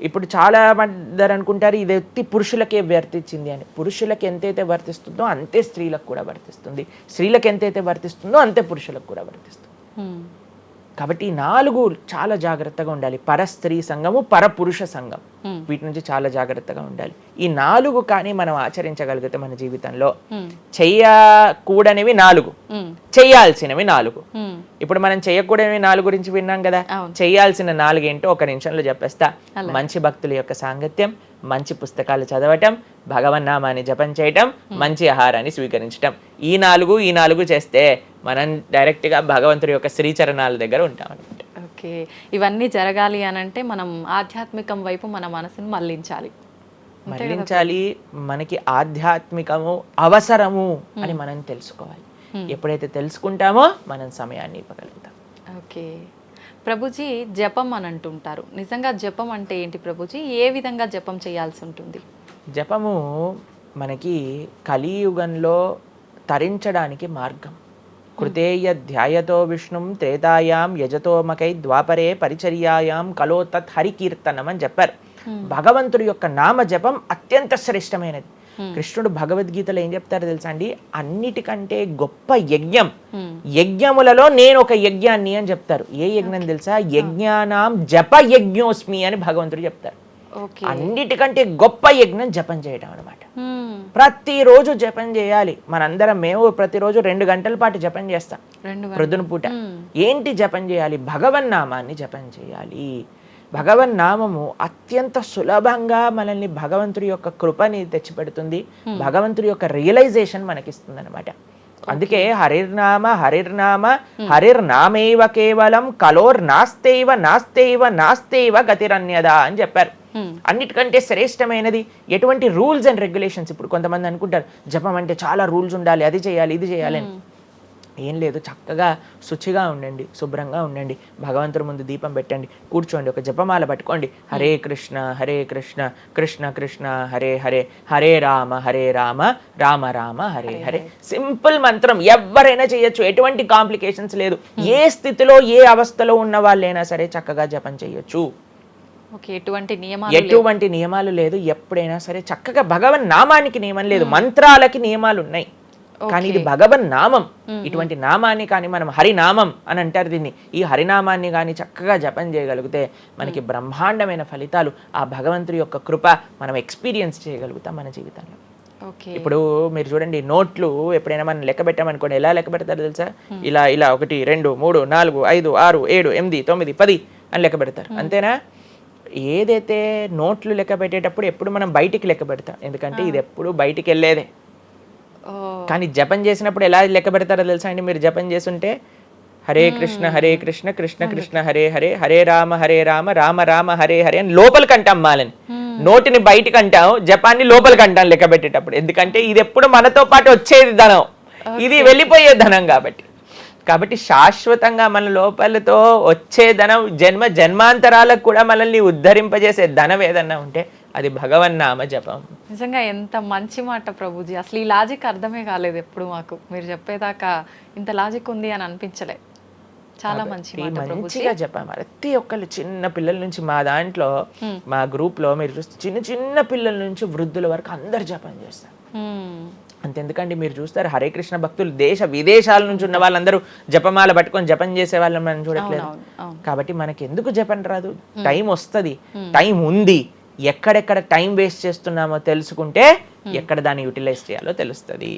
ఇప్పుడు చాలా మంది అనుకుంటారు ఇది ఎత్తి పురుషులకే వర్తించింది అని. పురుషులకు ఎంతైతే వర్తిస్తుందో అంతే స్త్రీలకు కూడా వర్తిస్తుంది, స్త్రీలకు ఎంతైతే వర్తిస్తుందో అంతే పురుషులకు కూడా వర్తిస్తుంది. కాబట్టి ఈ 4 చాలా జాగ్రత్తగా ఉండాలి. పరస్త్రీ సంఘము, పరపురుష సంఘం, వీటి నుంచి చాలా జాగ్రత్తగా ఉండాలి. ఈ 4 కానీ మనం ఆచరించగలిగితే మన జీవితంలో, చెయ్యకూడనివి 4, చెయ్యాల్సినవి 4. ఇప్పుడు మనం చెయ్యకూడనివి 4 గురించి విన్నాం కదా. చెయ్యాల్సిన 4 ఏంటో ఒక నిమిషంలో చెప్పేస్తా. మంచి భక్తుల యొక్క సాంగత్యం, మంచి పుస్తకాలు చదవటం, భగవన్నామాన్ని జపం చేయటం, మంచి ఆహారాన్ని స్వీకరించటం. ఈ 4 చేస్తే మనం డైరెక్ట్గా భగవంతుడి యొక్క శ్రీచరణాల దగ్గర ఉంటాం అనమాట. ఓకే, ఇవన్నీ జరగాలి అని అంటే మనం ఆధ్యాత్మికం వైపు మన మనసును మళ్ళించాలి. మనకి ఆధ్యాత్మికము అవసరము అని మనం తెలుసుకోవాలి. ఎప్పుడైతే తెలుసుకుంటామో మనం సమయాన్ని ఇవ్వగలుగుతాం. ఓకే ప్రభుజీ, జపం అని అంటుంటారు. నిజంగా జపం అంటే ఏంటి ప్రభుజీ? ఏ విధంగా జపం చేయాల్సి ఉంటుంది? జపము మనకి కలియుగంలో తరించడానికి మార్గం. కృతేయ ధ్యాయతో విష్ణుం త్రేతాయాం యజతోమకై ద్వాపరే పరిచర్యాయాం కలో తత్ హరికీర్తనం అని చెప్పారు. భగవంతుడి యొక్క నామ జపం అత్యంత శ్రేష్టమైనది. కృష్ణుడు భగవద్గీతలో ఏం చెప్తారో తెలుసా అండి? అన్నిటికంటే గొప్ప యజ్ఞం, యజ్ఞములలో నేను ఒక యజ్ఞాన్ని అని చెప్తారు. ఏ యజ్ఞం తెలుసా? యజ్ఞానాం జప యజ్ఞోస్మి అని భగవంతుడు చెప్తారు. అన్నిటికంటే గొప్ప యజ్ఞం జపం చేయడం అనమాట. ప్రతిరోజు జపం చేయాలి. మనందరం మేము ప్రతిరోజు 2 గంటల పాటు జపం చేస్తాం ప్రొద్దున పూట. ఏంటి జపం చేయాలి? భగవన్నామాన్ని జపం చేయాలి. భగవన్నామము అత్యంత సులభంగా మనల్ని భగవంతుడి యొక్క కృపని తెచ్చిపెడుతుంది, భగవంతుడి యొక్క రియలైజేషన్ మనకిస్తుంది అనమాట. అందుకే హరిర్నామ హరిర్నామ హరిర్నామేవ కేవలం కలోర్ నాస్తేవ గతిరన్యద అని చెప్పారు. అన్నిటికంటే శ్రేష్టమైనది ఎటువంటి రూల్స్ అండ్ రెగ్యులేషన్స్. ఇప్పుడు కొంతమంది అనుకుంటారు జపం అంటే చాలా రూల్స్ ఉండాలి, అది చేయాలి ఇది చేయాలి అని. ఏం లేదు, చక్కగా శుచిగా ఉండండి, శుభ్రంగా ఉండండి, భగవంతుడి ముందు దీపం పెట్టండి, కూర్చోండి, ఒక జపమాల పట్టుకోండి. హరే కృష్ణ కృష్ణ కృష్ణ హరే హరే, హరే రామ రామ రామ హరే హరే. సింపుల్ మంత్రం, ఎవరైనా చేయొచ్చు, ఎటువంటి కాంప్లికేషన్స్ లేదు. ఏ స్థితిలో ఏ అవస్థలో ఉన్న వాళ్ళైనా సరే చక్కగా జపం చేయొచ్చు. ఎటువంటి నియమాలు లేదు. ఎప్పుడైనా సరే చక్కగా భగవన్ నామానికి నియమం లేదు, మంత్రాలకి నియమాలు ఉన్నాయి, కానీ ఇది భగవన్ నామం. ఇటువంటి నామాన్ని కానీ మనం హరినామం అని అంటారు దీన్ని. ఈ హరినామాన్ని కానీ చక్కగా జపం చేయగలిగితే మనకి బ్రహ్మాండమైన ఫలితాలు, ఆ భగవంతుడి యొక్క కృప మనం ఎక్స్పీరియన్స్ చేయగలుగుతాం మన జీవితంలో. ఇప్పుడు మీరు చూడండి, నోట్లు ఎప్పుడైనా మనం లెక్క పెట్టామనుకోండి, ఎలా లెక్క పెడతారు తెలుసా? ఇలా 1 2 3 4 5 6 7 8 9 10 అని లెక్క పెడతారు, అంతేనా? ఏదైతే నోట్లు లెక్క పెట్టేటప్పుడు ఎప్పుడు మనం బయటికి లెక్క పెడతాం, ఎందుకంటే ఇది ఎప్పుడు బయటికి వెళ్ళేదే. కానీ జపం చేసినప్పుడు ఎలా లెక్క పెడతారో తెలుసా అండి? మీరు జపం చేస్తుంటే హరే కృష్ణ కృష్ణ కృష్ణ హరే హరే, హరే రామ రామ రామ హరే హరే అని లోపలికి అంటాం మాలని. నోటిని బయటికి అంటాం, జపాన్ని లోపలికి అంటాం లెక్క పెట్టేటప్పుడు. ఎందుకంటే ఇది ఎప్పుడు మనతో పాటు వచ్చేది ధనం, ఇది వెళ్ళిపోయే ధనం. కాబట్టి శాశ్వతంగా మన లోపలతో వచ్చే ధనం, జన్మాంతరాలకు కూడా మనల్ని ఉద్ధరింపజేసే ధనం ఏదన్నా ఉంటే అది భగవన్నామ జపం. నిజంగా ఎంత మంచి మాట ప్రభుజీ. అసలు ఈ లాజిక్ అర్థమే కాలేదు ఎప్పుడు మాకు. మీరు చెప్పేదాకా ఇంత లాజిక్ ఉంది అని అనిపించలే. చాలా మంచిగా చెప్పాం. ప్రతి ఒక్కళ్ళు చిన్న పిల్లల నుంచి, మా దాంట్లో మా గ్రూప్ లో మీరు చూస్తే చిన్న పిల్లల నుంచి వృద్ధుల వరకు అందరు జపం చేస్తారు. అంతెందుకండి, మీరు చూస్తారు హరే కృష్ణ భక్తులు దేశ విదేశాల నుంచి ఉన్న వాళ్ళందరూ జపమాల పట్టుకొని జపం చేసే వాళ్ళని మనం చూడట్లేదు. కాబట్టి మనకి ఎందుకు జపం రాదు? టైం వస్తుంది, టైం ఉంది. ఎక్కడెక్కడ టైం వేస్ట్ చేస్తున్నామో తెలుసుకుంటే ఎక్కడ దాన్ని యూటిలైజ్ చేయాలో తెలుస్తుంది.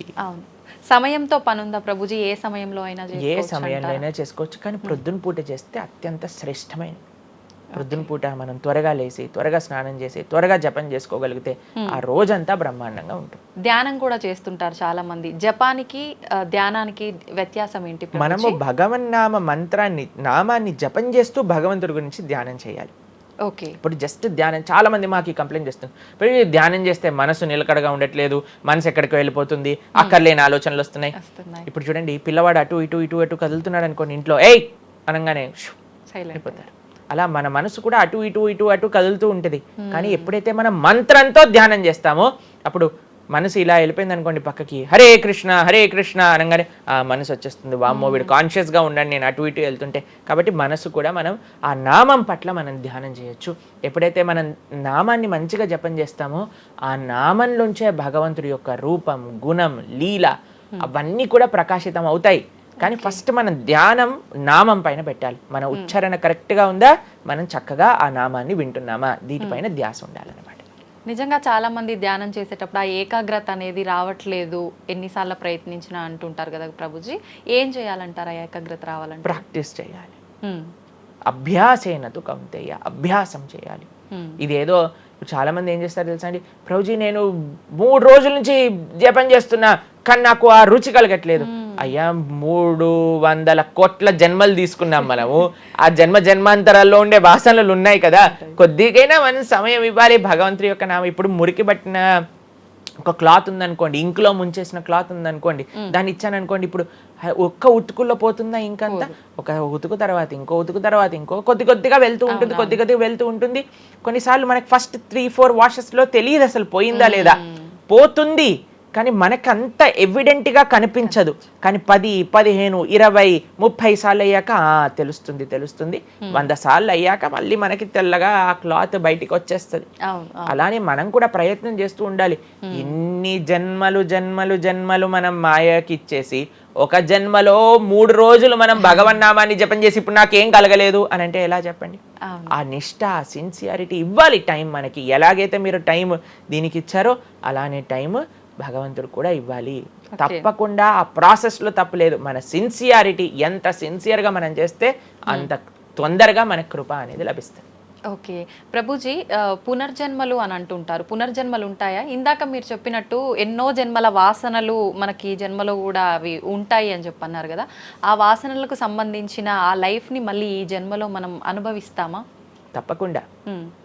సమయంతో పనుందా ప్రభుజీ? ఏ సమయంలో అయినా ఏ సమయంలో అయినా చేసుకోవచ్చు, కానీ ప్రొద్దున పూట చేస్తే అత్యంత శ్రేష్టమైన. ప్రొద్దున పూట మనం త్వరగా లేసి, త్వరగా స్నానం చేసి, త్వరగా జపం చేసుకోగలిగితే ఆ రోజంతా బ్రహ్మాండంగా ఉంటుంది. ధ్యానం కూడా చేస్తుంటారు చాలా మంది. జపానికి ధ్యానానికి వ్యత్యాసం ఏంటి? మనము భగవన్నామ మంత్రాన్ని, నామాన్ని జపం చేస్తూ భగవంతుడి గురించి ధ్యానం చేయాలి. ఓకే. ఇప్పుడు జస్ట్ ధ్యానం, చాలా మంది మాకు ఈ కంప్లైంట్ చేస్తుంది, ఇప్పుడు ఈ ధ్యానం చేస్తే మనసు నిలకడగా ఉండట్లేదు, మనసు ఎక్కడికి వెళ్ళిపోతుంది, అక్కర్లేని ఆలోచనలు వస్తున్నాయి. ఇప్పుడు చూడండి, పిల్లవాడు అటు ఇటు ఇటు అటు కదులుతున్నాడు అనుకోండి, ఇంట్లో ఏయ్ అనగానే అయిపోతారు. అలా మన మనసు కూడా అటు ఇటు ఇటు అటు కదులుతూ ఉంటుంది. కానీ ఎప్పుడైతే మనం మంత్రంతో ధ్యానం చేస్తామో అప్పుడు మనసు ఇలా వెళ్ళిపోయింది అనుకోండి పక్కకి, హరే కృష్ణ అనగానే ఆ మనసు వచ్చేస్తుంది, వామ్మో వీడు కాన్షియస్గా ఉండండి నేను అటు ఇటు వెళ్తుంటే. కాబట్టి మనసు కూడా మనం ఆ నామం పట్ల మనం ధ్యానం చేయొచ్చు. ఎప్పుడైతే మనం నామాన్ని మంచిగా జపం చేస్తామో ఆ నామంలోంచే భగవంతుడి యొక్క రూపం, గుణం, లీల అవన్నీ కూడా ప్రకాశితం అవుతాయి. కానీ ఫస్ట్ మనం ధ్యానం నామం పైన పెట్టాలి. మన ఉచ్చారణ కరెక్ట్గా ఉందా, మనం చక్కగా ఆ నామాన్ని వింటున్నామా, దీనిపైన ధ్యాస ఉండాలన్నమాట. నిజంగా చాలా మంది ధ్యానం చేసేటప్పుడు ఆ ఏకాగ్రత అనేది రావట్లేదు, ఎన్నిసార్లు ప్రయత్నించినా అంటుంటారు కదా ప్రభుజీ, ఏం చేయాలంటారు ఆ ఏకాగ్రత రావాలంటే? ప్రాక్టీస్ చేయాలి. అభ్యాసేనతు కౌంతేయ, అభ్యాసం చేయాలి. ఇదేదో చాలా మంది ఏం చేస్తారు తెలుసా అండి, ప్రభుజీ నేను 3 రోజుల నుంచి జపం చేస్తున్నా కానీ నాకు ఆ రుచి కలగట్లేదు. అయ్యా 300 కోట్ల జన్మలు తీసుకున్నాం మనము, ఆ జన్మాంతరాల్లో ఉండే వాసనలు ఉన్నాయి కదా, కొద్దిగైనా మనం సమయం ఇవ్వాలి భగవంతుడి యొక్క నామం. ఇప్పుడు మురికి పట్టిన ఒక క్లాత్ ఉందనుకోండి, ఇంకులో ముంచేసిన క్లాత్ ఉందనుకోండి, దాన్ని ఇచ్చాను అనుకోండి, ఇప్పుడు ఒక్క ఉతుకుల్లో పోతుందా ఇంకంతా? ఒక ఉతుకు తర్వాత ఇంకో ఉతుకు తర్వాత ఇంకో కొద్దిగా వెళ్తూ ఉంటుంది. కొన్నిసార్లు మనకి ఫస్ట్ 3-4 వాషెస్లో తెలియదు అసలు పోయిందా లేదా. పోతుంది కానీ మనకంత ఎవిడెంట్గా కనిపించదు. కానీ 10, 15, 20, 30 సార్లు అయ్యాక తెలుస్తుంది. 100 సార్లు అయ్యాక మళ్ళీ మనకి తెల్లగా ఆ క్లాత్ బయటికి వచ్చేస్తుంది. అలానే మనం కూడా ప్రయత్నం చేస్తూ ఉండాలి. ఎన్ని జన్మలు మనం మాయకి ఇచ్చేసి ఒక జన్మలో 3 రోజులు మనం భగవన్నామాన్ని జపం చేసి ఇప్పుడు నాకేం కలగలేదు అని అంటే ఎలా చెప్పండి? ఆ నిష్ఠ, సిన్సియారిటీ ఇవ్వాలి టైం మనకి. ఎలాగైతే మీరు టైం దీనికి ఇచ్చారో అలానే టైం భగవంతుడు కూడా ఇవ్వాలి. తప్పకుండా ఆ ప్రాసెస్లో తప్పులేదు. మన సిన్సియారిటీ ఎంత సిన్సియర్గా మనం చేస్తే అంత తొందరగా మనకు కృప అనేది లభిస్తుంది. ఓకే ప్రభుజీ, పునర్జన్మలు అని అంటుంటారు, పునర్జన్మలు ఉంటాయా? ఇందాక మీరు చెప్పినట్టు ఎన్నో జన్మల వాసనలు మనకి జన్మలో కూడా అవి ఉంటాయి అని చెప్పన్నారు కదా, ఆ వాసనలకు సంబంధించిన ఆ లైఫ్ని మళ్ళీ ఈ జన్మలో మనం అనుభవిస్తామా? తప్పకుండా.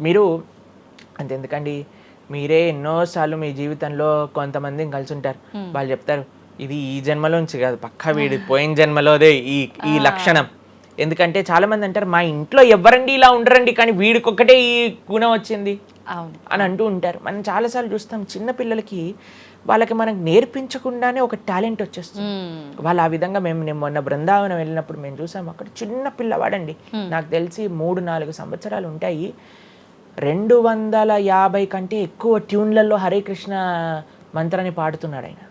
మీరు అంతెందుకండి, మీరే ఎన్నోసార్లు మీ జీవితంలో కొంతమందిని కలిసి ఉంటారు, వాళ్ళు చెప్తారు ఇది ఈ జన్మలోంచి కాదు, పక్కా వీడి పోయిన జన్మలోదే ఈ లక్షణం. ఎందుకంటే చాలా మంది అంటారు మా ఇంట్లో ఎవరండి ఇలా ఉండరండి కానీ వీడికొక్కటే ఈ గుణం వచ్చింది అని అంటూ ఉంటారు. మనం చాలాసార్లు చూస్తాం చిన్న పిల్లలకి వాళ్ళకి మనకు నేర్పించకుండానే ఒక టాలెంట్ వచ్చేస్తుంది. వాళ్ళు ఆ విధంగా నేను మొన్న బృందావనం వెళ్ళినప్పుడు మేము చూసాం, అక్కడ చిన్న పిల్లవాడండి, నాకు తెలిసి 3-4 సంవత్సరాలు ఉంటాయి, 250 కంటే ఎక్కువ ట్యూన్లలో హరే కృష్ణ మంత్రాన్ని పాడుతున్నాడు ఆయన.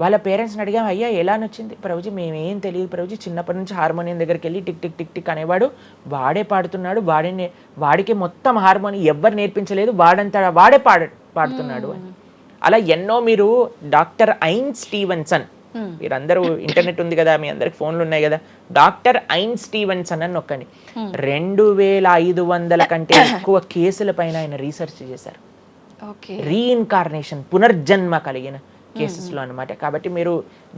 వాళ్ళ పేరెంట్స్ని అడిగాం, అయ్యా ఎలా నచ్చింది? ప్రభుజీ మేమేం తెలియదు ప్రభుజీ, చిన్నప్పటి నుంచి హార్మోనియం దగ్గరికి వెళ్ళి టిక్ టిక్ టిక్ టిక్ అనేవాడు, వాడే పాడుతున్నాడు, వాడికి మొత్తం హార్మోనియం ఎవ్వరు నేర్పించలేదు, వాడే పాడుతున్నాడు అని. అలా ఎన్నో. మీరు డాక్టర్ ఐన్ స్టీవెన్సన్, మీరందరూ ఇంటర్నెట్ ఉంది కదా, మీ అందరికి ఫోన్లు ఉన్నాయి కదా, డాక్టర్ ఐన్ స్టీవెన్సన్ అని నొక్కండి. 2500 కంటే ఎక్కువ కేసుల పైన ఆయన రీసెర్చ్ చేశారు. రీఇన్కార్నేషన్, పునర్జన్మ కలిగిన కేసెస్లో అనమాట. కాబట్టి మీరు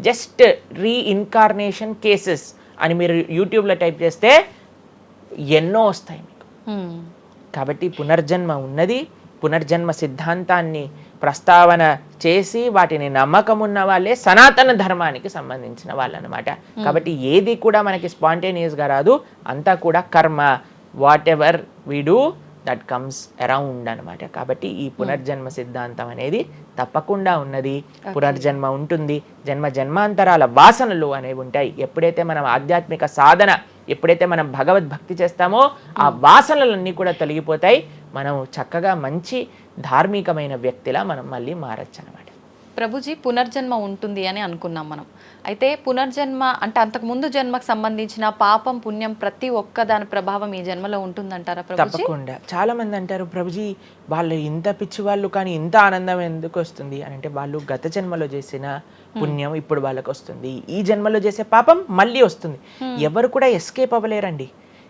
జస్ట్ రీఇన్కార్నేషన్ కేసెస్ అని మీరు యూట్యూబ్లో టైప్ చేస్తే ఎన్నో వస్తాయి మీకు. కాబట్టి పునర్జన్మ ఉన్నది. పునర్జన్మ సిద్ధాంతాన్ని ప్రస్తావన చేసి వాటిని నమ్మకం ఉన్న వాళ్ళే సనాతన ధర్మానికి సంబంధించిన వాళ్ళు అనమాట. కాబట్టి ఏది కూడా మనకి స్పాంటేనియస్గా రాదు, అంతా కూడా కర్మ, what ever we do that comes around అనమాట. కాబట్టి ఈ పునర్జన్మ సిద్ధాంతం అనేది తప్పకుండా ఉన్నది. పునర్జన్మ ఉంటుంది, జన్మాంతరాల వాసనలు అనేవి ఉంటాయి. ఎప్పుడైతే మనం ఆధ్యాత్మిక సాధన, ఎప్పుడైతే మనం భగవద్భక్తి చేస్తామో ఆ వాసనలన్నీ కూడా తొలగిపోతాయి. మనం చక్కగా మంచి ధార్మికమైన వ్యక్తిలా మనం మళ్ళీ మారచ్చు అనమాట. ప్రభుజీ, పునర్జన్మ ఉంటుంది అని అనుకున్నాం మనం. అయితే పునర్జన్మ అంటే అంతకుముందు జన్మకు సంబంధించిన పాపం పుణ్యం ప్రతి ఒక్క దాని ప్రభావం ఈ జన్మలో ఉంటుందంటారా ప్రభుజీ? తప్పకుండా. చాలా మంది అంటారు ప్రభుజీ వాళ్ళు ఇంత పిచ్చి వాళ్ళు కానీ ఇంత ఆనందం ఎందుకు వస్తుంది అని అంటే, వాళ్ళు గత జన్మలో చేసిన పుణ్యం ఇప్పుడు వాళ్ళకి వస్తుంది, ఈ జన్మలో చేసే పాపం మళ్ళీ వస్తుంది. ఎవరు కూడా ఎస్కేప్ అవ్వలేరండి.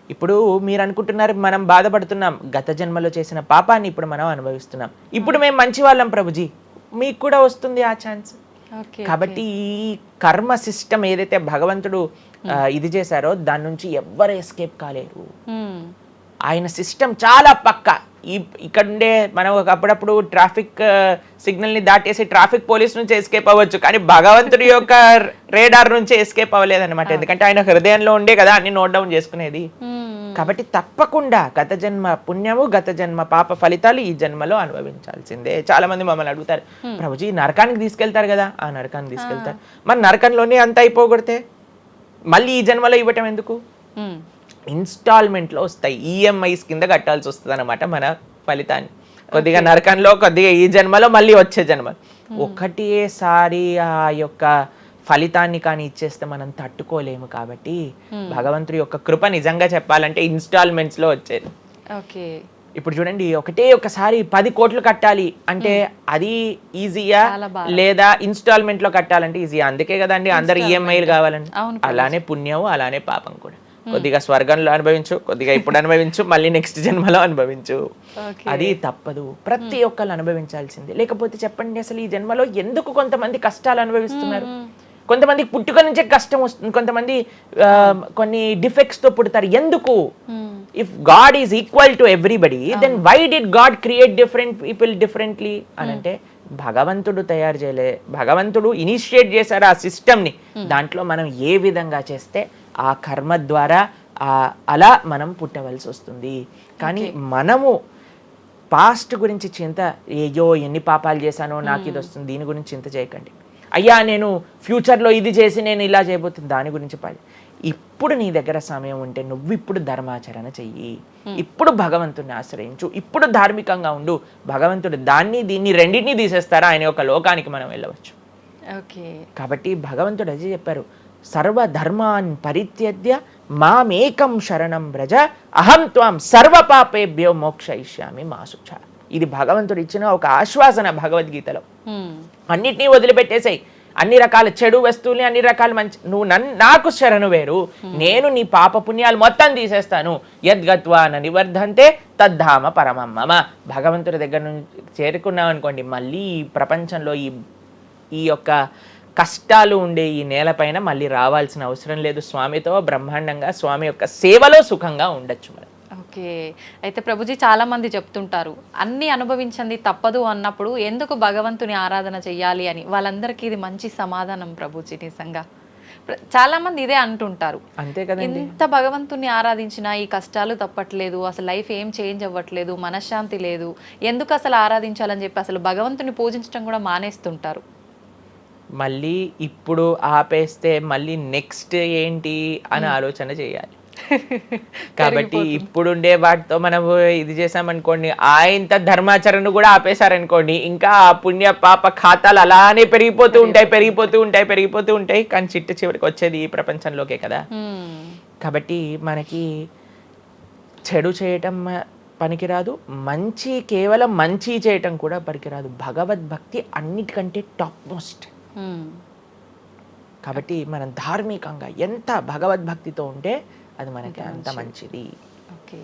ఇప్పుడు మీరు అనుకుంటున్నారు మనం బాధపడుతున్నాం, గత జన్మలో చేసిన పాపాన్ని ఇప్పుడు మనం అనుభవిస్తున్నాం, ఇప్పుడు మేము మంచి వాళ్ళం ప్రభుజీ, మీకు కూడా వస్తుంది ఆ ఛాన్స్. కాబట్టి ఈ కర్మ సిస్టమ్ ఏదైతే భగవంతుడు ఇది చేశారో దాని నుంచి ఎవ్వరు ఎస్కేప్ కాలేరు. ఆయన సిస్టమ్ చాలా పక్క. ఇక్కడ ఉండే మనం అప్పుడప్పుడు ట్రాఫిక్ సిగ్నల్ని దాటేసి ట్రాఫిక్ పోలీస్ నుంచి ఎస్కేప్ అవ్వచ్చు, కానీ భగవంతుడి యొక్క రేడార్ నుంచి ఎస్కేప్ అవ్వలేదన్నమాట. ఎందుకంటే ఆయన హృదయంలో ఉండే కదా అన్ని నోట్ డౌన్ చేసుకునేది. కాబట్టి తప్పకుండా గత జన్మ పుణ్యము గత జన్మ పాప ఫలితాలు ఈ జన్మలో అనుభవించాల్సిందే. చాలా మంది మమ్మల్ని అడుగుతారు, ప్రభుజీ నరకానికి తీసుకెళ్తారు కదా. ఆ నరకానికి తీసుకెళ్తారు, మరి నరకంలోనే అంత అయిపోగొడితే మళ్ళీ ఈ జన్మలో ఇవ్వటం ఎందుకు? ఇన్స్టాల్మెంట్లో వస్తాయి, ఈఎంఐస్ కింద కట్టాల్సి వస్తుంది అనమాట మన ఫలితాన్ని. కొద్దిగా నరకంలో, కొద్దిగా ఈ జన్మలో, మళ్ళీ వచ్చే జన్మలో. ఒకటేసారి ఆ యొక్క ఫలితాన్ని కానీ ఇచ్చేస్తే మనం తట్టుకోలేము. కాబట్టి భగవంతుడి యొక్క కృప నిజంగా చెప్పాలంటే ఇన్స్టాల్మెంట్స్ లో వచ్చేది. ఇప్పుడు చూడండి, ఒకసారి 10 కోట్లు కట్టాలి అంటే అది ఈజీయా, లేదా ఇన్స్టాల్మెంట్ లో కట్టాలంటే ఈజీయా? అందుకే కదండి అందరు ఈఎంఐలు కావాలండి. అలానే పుణ్యము, అలానే పాపం కూడా. కొద్దిగా స్వర్గంలో అనుభవించు, కొద్దిగా ఇప్పుడు అనుభవించు, మళ్ళీ నెక్స్ట్ జన్మలో అనుభవించు. అది తప్పదు, ప్రతి ఒక్కళ్ళు అనుభవించాల్సిందే. లేకపోతే చెప్పండి, అసలు ఈ జన్మలో ఎందుకు కొంతమంది కష్టాలు అనుభవిస్తున్నారు? కొంతమందికి పుట్టుక నుంచే కష్టం వస్తుంది, కొంతమంది కొన్ని డిఫెక్ట్స్ తో పుడతారు. ఎందుకు? If God is equal to everybody, then why did God create different people differently అని అంటే భగవంతుడు తయారు చేయలే, భగవంతుడు ఇనిషియేట్ చేశారు ఆ సిస్టమ్ని. దాంట్లో మనం ఏ విధంగా చేస్తే ఆ కర్మ ద్వారా అలా మనం పుట్టవలసి వస్తుంది. కానీ మనము పాస్ట్ గురించి చింత, అయ్యో ఎన్ని పాపాలు చేశానో నాకు ఇది వస్తుంది, దీని గురించి చింత చేయకండి. అయ్యా నేను ఫ్యూచర్లో ఇది చేసి నేను ఇలా చేయబోతుంది, దాని గురించి ఇప్పుడు నీ దగ్గర సమయం ఉంటే నువ్వు ఇప్పుడు ధర్మాచరణ చెయ్యి, ఇప్పుడు భగవంతుడిని ఆశ్రయించు, ఇప్పుడు ధార్మికంగా ఉండు. భగవంతుడు దీన్ని రెండింటినీ తీసేస్తారా, ఆయన యొక్క లోకానికి మనం వెళ్ళవచ్చు. కాబట్టి భగవంతుడు అదే చెప్పారు, సర్వధర్మాన్ పరిత్యజ్య మామేకం శరణం వ్రజ అహం త్వాం సర్వ పాపేభ్యో మోక్షయిష్యామి మా శుచ. ఇది భగవంతుడు ఇచ్చిన ఒక ఆశ్వాసన భగవద్గీతలో. అన్నిటినీ వదిలిపెట్టేసాయి, అన్ని రకాల చెడు వస్తువుల్ని, అన్ని రకాల మంచి, నువ్వు నాకు శరణు వేరు, నేను నీ పాప పుణ్యాలు మొత్తం తీసేస్తాను. యద్గత్వా న నివర్ధంతే తద్ధామ పరమం మమ. భగవంతుడి దగ్గర నుంచి చేరుకున్నాం అనుకోండి, మళ్ళీ ఈ ప్రపంచంలో ఈ యొక్క కష్టాలు ఉండే ఈ నేలపైన మళ్ళీ రావాల్సిన అవసరం లేదు. స్వామితో బ్రహ్మాండంగా స్వామి యొక్క సేవలో సుఖంగా ఉండొచ్చు మనం. ఓకే, అయితే ప్రభుజీ చాలా మంది చెప్తుంటారు అన్ని అనుభవించండి తప్పదు అన్నప్పుడు ఎందుకు భగవంతుని ఆరాధన చెయ్యాలి అని. వాళ్ళందరికీ ఇది మంచి సమాధానం ప్రభుజీ. నిజంగా చాలా మంది ఇదే అంటుంటారు, అంతే కదండి, ఎంత భగవంతుని ఆరాధించినా ఈ కష్టాలు తప్పట్లేదు, అసలు లైఫ్ ఏం చేంజ్ అవ్వట్లేదు, మనశ్శాంతి లేదు, ఎందుకు అసలు ఆరాధించాలని చెప్పి అసలు భగవంతుని పూజించడం కూడా మానేస్తుంటారు. మళ్ళీ ఇప్పుడు ఆపేస్తే మళ్ళీ నెక్స్ట్ ఏంటి అని ఆలోచన చేయాలి. కాబట్టి ఇప్పుడుండే వాటితో మనము ఇది చేసామనుకోండి, ఆయంత ధర్మాచరణ కూడా ఆపేశారనుకోండి, ఇంకా ఆ పుణ్య పాప ఖాతాలు అలానే పెరిగిపోతూ ఉంటాయి. కానీ చివరికి వచ్చేది ఈ ప్రపంచంలోకే కదా. కాబట్టి మనకి చెడు చేయటం పనికిరాదు, కేవలం మంచి చేయటం కూడా పనికిరాదు. భగవద్భక్తి అన్నిటికంటే టాప్ మోస్ట్. కాబట్టి మనం ధార్మికంగా ఎంత భగవద్భక్తితో ఉంటే అది మనకి అంత మంచిది. ఓకే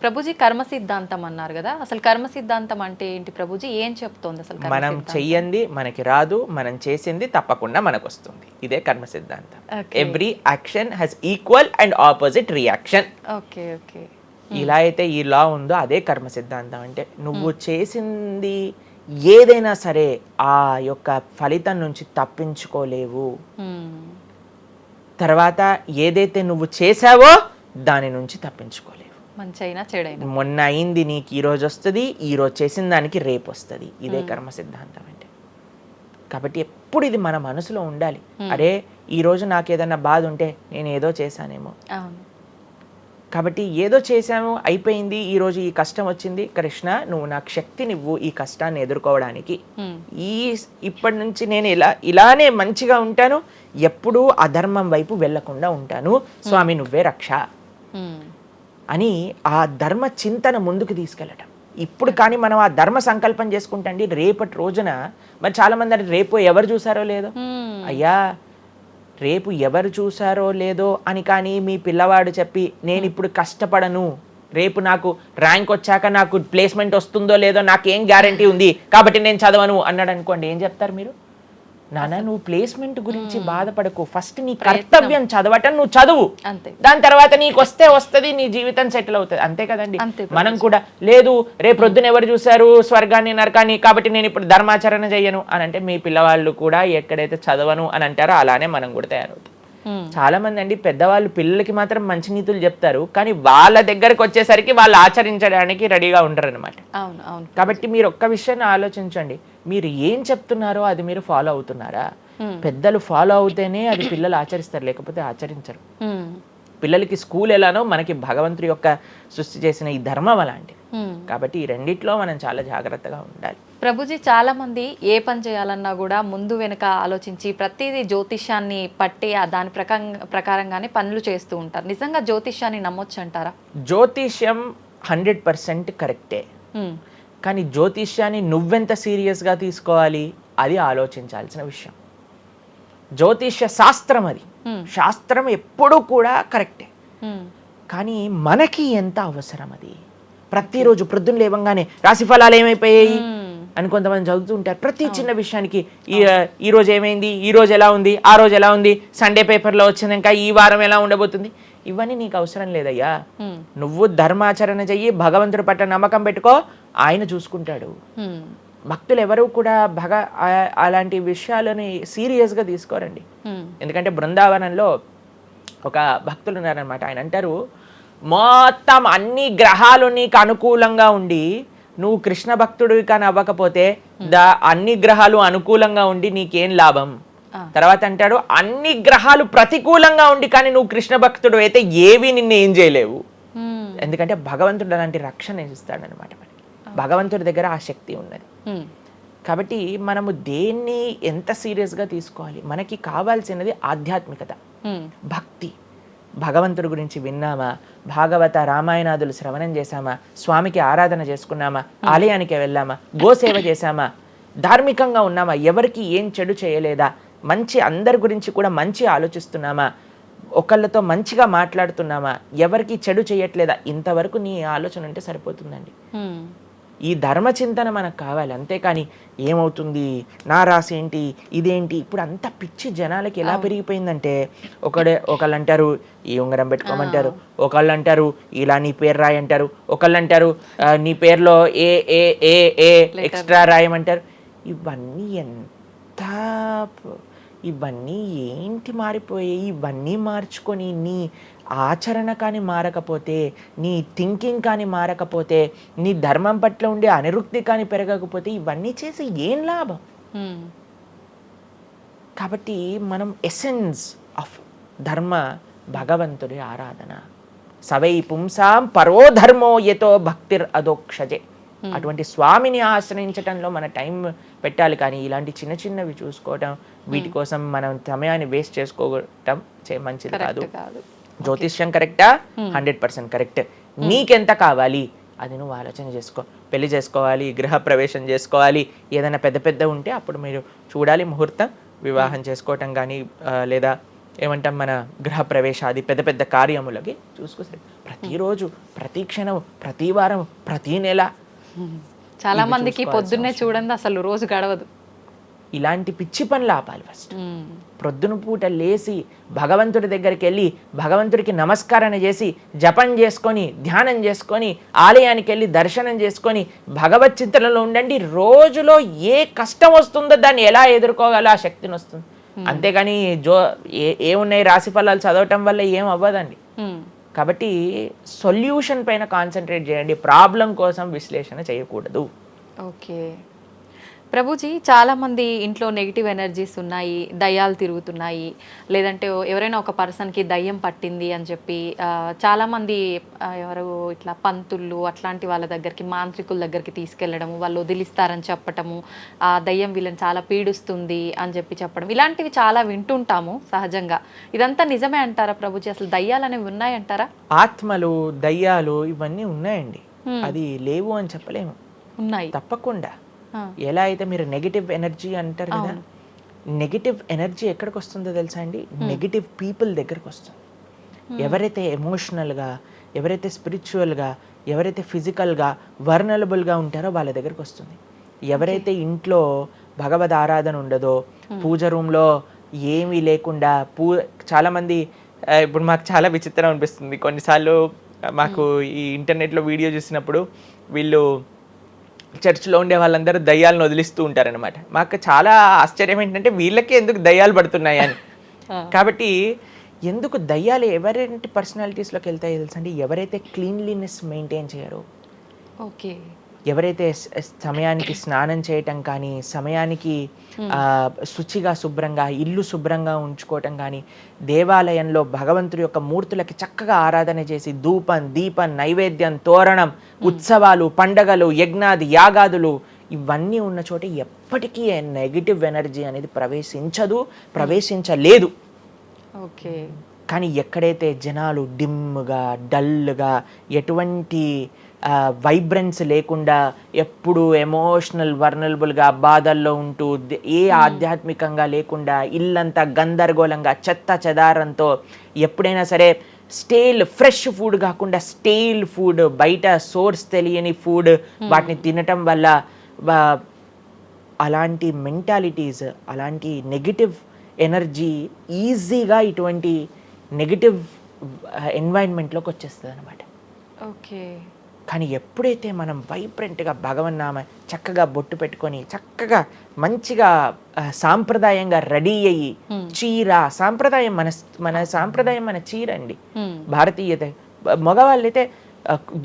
ప్రభుజీ, కర్మ సిద్ధాంతం అన్నారు కదా, అసలు కర్మ సిద్ధాంతం అంటే ఏంటి ప్రభుజీ, ఏం చెప్తోంది అసలు? మనం చెయ్యంది మనకి రాదు, మనం చేసింది తప్పకుండా మనకు వస్తుంది. ఇదే కర్మ సిద్ధాంతం. Every action has equal and opposite reaction. Okay okay, ఇలా అయితే ఈ లా ఉందో అదే కర్మ సిద్ధాంతం. అంటే నువ్వు చేసింది ఏదైనా సరే ఆ యొక్క ఫలితం నుంచి తప్పించుకోలేవు. తర్వాత ఏదైతే నువ్వు చేసావో దాని నుంచి తప్పించుకోలేవు. మంచైనా చెడైనా, మొన్న అయింది నీకు ఈ రోజు వస్తుంది, ఈ రోజు చేసిన దానికి రేపు వస్తుంది. ఇదే కర్మ సిద్ధాంతం అంటే. కాబట్టి ఎప్పుడు ఇది మన మనసులో ఉండాలి. అరే ఈ రోజు నాకు ఏదైనా బాధ ఉంటే నేను ఏదో చేశానేమో, కాబట్టి ఏదో చేశాము అయిపోయింది, ఈ రోజు ఈ కష్టం వచ్చింది, కృష్ణ నువ్వు నాకు శక్తినివ్వు ఈ కష్టాన్ని ఎదుర్కోవడానికి. ఇప్పటి నుంచి నేను ఇలానే మంచిగా ఉంటాను, ఎప్పుడూ అధర్మం వైపు వెళ్లకుండా ఉంటాను, స్వామి నువ్వే రక్ష అని ఆ ధర్మ చింతన ముందుకు తీసుకెళ్ళటం. ఇప్పుడు కానీ మనం ఆ ధర్మ సంకల్పం చేసుకుంటండి, రేపటి రోజున మరి చాలా మంది అంటే రేపు ఎవరు చూసారో లేదో, అయ్యా రేపు ఎవరు చూసారో లేదో అని కానీ మీ పిల్లవాడు చెప్పి నేను ఇప్పుడు కష్టపడను, రేపు నాకు ర్యాంక్ వచ్చాక నాకు ప్లేస్మెంట్ వస్తుందో లేదో నాకేం గ్యారంటీ ఉంది కాబట్టి నేను చదవను అన్నాడు అనుకోండి, ఏం చెప్తారు మీరు? నాన్న నువ్వు ప్లేస్మెంట్ గురించి బాధపడకు, ఫస్ట్ నీ కర్తవ్యం చదవటం నువ్వు చదువు, అంతే. దాని తర్వాత నీకు వస్తుంది, నీ జీవితం సెటిల్ అవుతుంది, అంతే కదండి. అంతే మనం కూడా లేదు రేపు ప్రొద్దున ఎవరు చూశారు స్వర్గాన్ని నరకాన్ని, కాబట్టి నేను ఇప్పుడు ధర్మాచరణ చెయ్యను అని అంటే మీ పిల్లవాళ్ళు కూడా ఎక్కడైతే చదవను అని అంటారో అలానే మనం కూడా తయారవుతాం. చాలా మంది అండి పెద్దవాళ్ళు పిల్లలకి మాత్రం మంచి నీతులు చెప్తారు, కానీ వాళ్ళ దగ్గరకు వచ్చేసరికి వాళ్ళు ఆచరించడానికి రెడీగా ఉంటారు అనమాట. అవును అవును. కాబట్టి మీరు ఒక్క విషయాన్ని ఆలోచించండి, మీరు ఏం చెప్తున్నారో అది మీరు ఫాలో అవుతున్నారా? పెద్దలు ఫాలో అవుతేనే అది పిల్లలు ఆచరిస్తారు, లేకపోతే ఆచరించరు. పిల్లలకి స్కూల్ ఎలానో మనకి భగవంతుడి యొక్క సృష్టి చేసిన ఈ ధర్మం అలాంటిది. కాబట్టి ఈ రెండిట్లో మనం చాలా జాగ్రత్తగా ఉండాలి. ప్రభుజీ, చాలా మంది ఏ పని చేయాలన్నా కూడా ముందు వెనుక ఆలోచించి ప్రతిదీ జ్యోతిష్యాన్ని పట్టి దాని ప్రకారంగానే పనులు చేస్తూ ఉంటారు. నిజంగా జ్యోతిష్యాన్ని నమ్మొచ్చు అంటారా? జ్యోతిష్యం 100% కరెక్టే, కానీ జ్యోతిష్యాన్ని నువ్వెంత సీరియస్గా తీసుకోవాలి అది ఆలోచించాల్సిన విషయం. జ్యోతిష్య శాస్త్రం అది, శాస్త్రం ఎప్పుడూ కూడా కరెక్టే, కానీ మనకి ఎంత అవసరం అది. ప్రతిరోజు ప్రొద్దున లేవంగానే రాశి ఫలాలు ఏమైపోయాయి అని కొంతమంది చదువుతూ ఉంటారు. ప్రతి చిన్న విషయానికి ఈ రోజు ఏమైంది, ఈ రోజు ఎలా ఉంది, ఆ రోజు ఎలా ఉంది, సండే పేపర్లో వచ్చింది, ఇంకా ఈ వారం ఎలా ఉండబోతుంది, ఇవన్నీ నీకు అవసరం లేదయ్యా. నువ్వు ధర్మాచరణ చెయ్యి, భగవంతుడి పట్ల నమ్మకం పెట్టుకో, ఆయన చూసుకుంటాడు. భక్తులు ఎవరు కూడా అలాంటి విషయాలని సీరియస్గా తీసుకోరండి. ఎందుకంటే బృందావనంలో ఒక భక్తులు ఉన్నారనమాట. ఆయన అంటారు, మొత్తం అన్ని గ్రహాలు నీకు అనుకూలంగా ఉండి నువ్వు కృష్ణ భక్తుడివి కానీ అవ్వకపోతే అన్ని గ్రహాలు అనుకూలంగా ఉండి నీకేం లాభం. తర్వాత అంటాడు, అన్ని గ్రహాలు ప్రతికూలంగా ఉండి కానీ నువ్వు కృష్ణ భక్తుడు అయితే ఏవి నిన్ను ఏం చేయలేవు. ఎందుకంటే భగవంతుడు అలాంటి రక్షణ ఇస్తాడనమాట. భగవంతుడి దగ్గర ఆ శక్తి ఉన్నది. కాబట్టి మనము దేన్ని ఎంత సీరియస్గా తీసుకోవాలి? మనకి కావాల్సినది ఆధ్యాత్మికత, భక్తి. భగవంతుడి గురించి విన్నామా, భాగవత రామాయణాదులు శ్రవణం చేశామా, స్వామికి ఆరాధన చేసుకున్నామా, ఆలయానికి వెళ్ళామా, గోసేవ చేశామా, ధార్మికంగా ఉన్నామా, ఎవరికి ఏం చెడు చేయలేదా, మంచి అందరి గురించి కూడా మంచి ఆలోచిస్తున్నామా, ఒకళ్ళతో మంచిగా మాట్లాడుతున్నామా, ఎవరికి చెడు చేయట్లేదా, ఇంతవరకు నీ ఆలోచన ఉంటే సరిపోతుందండి. ఈ ధర్మచింతన మనకు కావాలి, అంతేకాని ఏమవుతుంది, నా రాసి ఏంటి, ఇదేంటి. ఇప్పుడు అంత పిచ్చి జనాలకి ఎలా పెరిగిపోయిందంటే, ఒకళ్ళు అంటారు ఈ ఉంగరం పెట్టుకోమంటారు, ఒకళ్ళు అంటారు ఇలా నీ పేరు రాయి అంటారు, ఒకళ్ళు అంటారు నీ పేరులో ఏ ఏ ఏ ఏ ఎక్స్ట్రా రాయమంటారు. ఇవన్నీ ఏంటి మారిపోయాయి? ఇవన్నీ మార్చుకొని నీ ఆచరణ కానీ మారకపోతే, నీ థింకింగ్ కానీ మారకపోతే, నీ ధర్మం పట్ల ఉండే అనిరుక్తి కానీ పెరగకపోతే ఇవన్నీ చేసి ఏం లాభం? కాబట్టి మనం ఎసెన్స్ ఆఫ్ ధర్మ భగవంతుడి ఆరాధన. సవై పుంసాం పరో ధర్మో యతో భక్తిర్ అదోక్షజే. అటువంటి స్వామిని ఆశ్రయించటంలో మన టైం పెట్టాలి, కానీ ఇలాంటి చిన్న చిన్నవి చూసుకోవటం, వీటి కోసం మనం సమయాన్ని వేస్ట్ చేసుకోవటం మంచిది కాదు. జ్యోతిష్యం కరెక్టా? 100% కరెక్ట్. నీకెంత కావాలి అది నువ్వు ఆలోచన చేసుకో. పెళ్లి చేసుకోవాలి, గృహ ప్రవేశం చేసుకోవాలి, ఏదైనా పెద్ద పెద్ద ఉంటే అప్పుడు మీరు చూడాలి ముహూర్తం, వివాహం చేసుకోవటం కానీ లేదా ఏమంటాం మన గృహ ప్రవేశాది పెద్ద పెద్ద కార్యములకి చూసుకోసరి. ప్రతిరోజు, ప్రతి క్షణం, ప్రతి వారం, ప్రతి నెల. చాలా మందికి పొద్దున్నే చూడండి అసలు రోజు గడవదు. ఇలాంటి పిచ్చి పనులు ఆపాలి. ఫస్ట్ ప్రొద్దున పూట లేచి భగవంతుడి దగ్గరికి వెళ్ళి భగవంతుడికి నమస్కారం చేసి జపం చేసుకొని ధ్యానం చేసుకొని ఆలయానికి వెళ్ళి దర్శనం చేసుకొని భగవత్ చింతనలో ఉండండి. రోజులో ఏ కష్టం వస్తుందో దాన్ని ఎలా ఎదుర్కోగలో ఆ శక్తిని వస్తుంది. అంతేగాని ఏమున్నాయి రాశి ఫలాలు చదవటం వల్ల ఏం అవ్వదండి. కాబట్టి సొల్యూషన్ పైన కాన్సన్ట్రేట్ చేయండి, ప్రాబ్లం కోసం విశ్లేషణ చేయకూడదు. ఓకే ప్రభుజీ, చాలామంది ఇంట్లో నెగిటివ్ ఎనర్జీస్ ఉన్నాయి, దయ్యాలు తిరుగుతున్నాయి, లేదంటే ఎవరైనా ఒక పర్సన్కి దయ్యం పట్టింది అని చెప్పి చాలామంది ఎవరు ఇట్లా పంతుళ్ళు అట్లాంటి వాళ్ళ దగ్గరికి, మాంత్రికుల దగ్గరికి తీసుకెళ్ళడము, వాళ్ళు వదిలిస్తారని చెప్పటము, ఆ దయ్యం వీళ్ళని చాలా పీడిస్తుంది అని చెప్పడం, ఇలాంటివి చాలా వింటుంటాము సహజంగా. ఇదంతా నిజమే అంటారా ప్రభుజీ? అసలు దయ్యాలు అనేవి ఉన్నాయంటారా? ఆత్మలు, దయ్యాలు ఇవన్నీ ఉన్నాయండి, అది లేవు అని చెప్పలేము. ఉన్నాయి తప్పకుండా. ఎలా అయితే మీరు నెగిటివ్ ఎనర్జీ అంటారు కదా, నెగిటివ్ ఎనర్జీ ఎక్కడికి వస్తుందో తెలుసా అండి? నెగిటివ్ పీపుల్ దగ్గరకు వస్తుంది. ఎవరైతే ఎమోషనల్గా, ఎవరైతే స్పిరిచువల్గా, ఎవరైతే ఫిజికల్గా వర్నలబుల్గా ఉంటారో వాళ్ళ దగ్గరకు వస్తుంది. ఎవరైతే ఇంట్లో భగవద్ ఆరాధన ఉండదో, పూజ రూమ్లో ఏమీ లేకుండా చాలామంది ఇప్పుడు మాకు చాలా విచిత్రం అనిపిస్తుంది కొన్నిసార్లు. మాకు ఈ ఇంటర్నెట్లో వీడియో చూసినప్పుడు వీళ్ళు చర్చ్లో ఉండే వాళ్ళందరూ దయ్యాలను వదిలిస్తూ ఉంటారనమాట. మాకు చాలా ఆశ్చర్యం ఏంటంటే వీళ్ళకే ఎందుకు దయ్యాలు పడుతున్నాయి అని. కాబట్టి ఎందుకు దయ్యాలు ఎవరైనా పర్సనాలిటీస్లోకి వెళ్తాయో తెలుసండి, ఎవరైతే క్లీన్లీనెస్ మెయింటైన్ చేయరో, ఓకే, ఎవరైతే సమయానికి స్నానం చేయటం కానీ, సమయానికి శుచిగా శుభ్రంగా ఇల్లు శుభ్రంగా ఉంచుకోవటం కానీ, దేవాలయంలో భగవంతుడి యొక్క మూర్తులకి చక్కగా ఆరాధన చేసి ధూపం, దీపం, నైవేద్యం, తోరణం, ఉత్సవాలు, పండగలు, యజ్ఞాది యాగాదులు ఇవన్నీ ఉన్న చోట ఎప్పటికీ నెగిటివ్ ఎనర్జీ అనేది ప్రవేశించలేదు. ఓకే. కానీ ఎక్కడైతే జనాలు డిమ్గా, డల్గా, ఎటువంటి వైబ్రెన్స్ లేకుండా ఎప్పుడు ఎమోషనల్ వర్నలబుల్గా బాధల్లో ఉంటూ, ఏ ఆధ్యాత్మికంగా లేకుండా, ఇల్లంతా గందరగోళంగా చెత్త చెదారంతో, ఎప్పుడైనా సరే ఫ్రెష్ ఫుడ్ కాకుండా స్టేల్ ఫుడ్, బయట సోర్స్ తెలియని ఫుడ్ వాటిని తినటం వల్ల అలాంటి మెంటాలిటీస్, అలాంటి నెగిటివ్ ఎనర్జీ ఈజీగా ఇటువంటి నెగిటివ్ ఎన్వైరన్మెంట్లోకి వచ్చేస్తుంది అనమాట. ఓకే. కానీ ఎప్పుడైతే మనం వైబ్రెంట్గా భగవన్నామ చక్కగా బొట్టు పెట్టుకొని చక్కగా మంచిగా సాంప్రదాయంగా రెడీ అయ్యి, చీర సాంప్రదాయం, మన సాంప్రదాయం మన చీర అండి. భారతీయత మగవాళ్ళైతే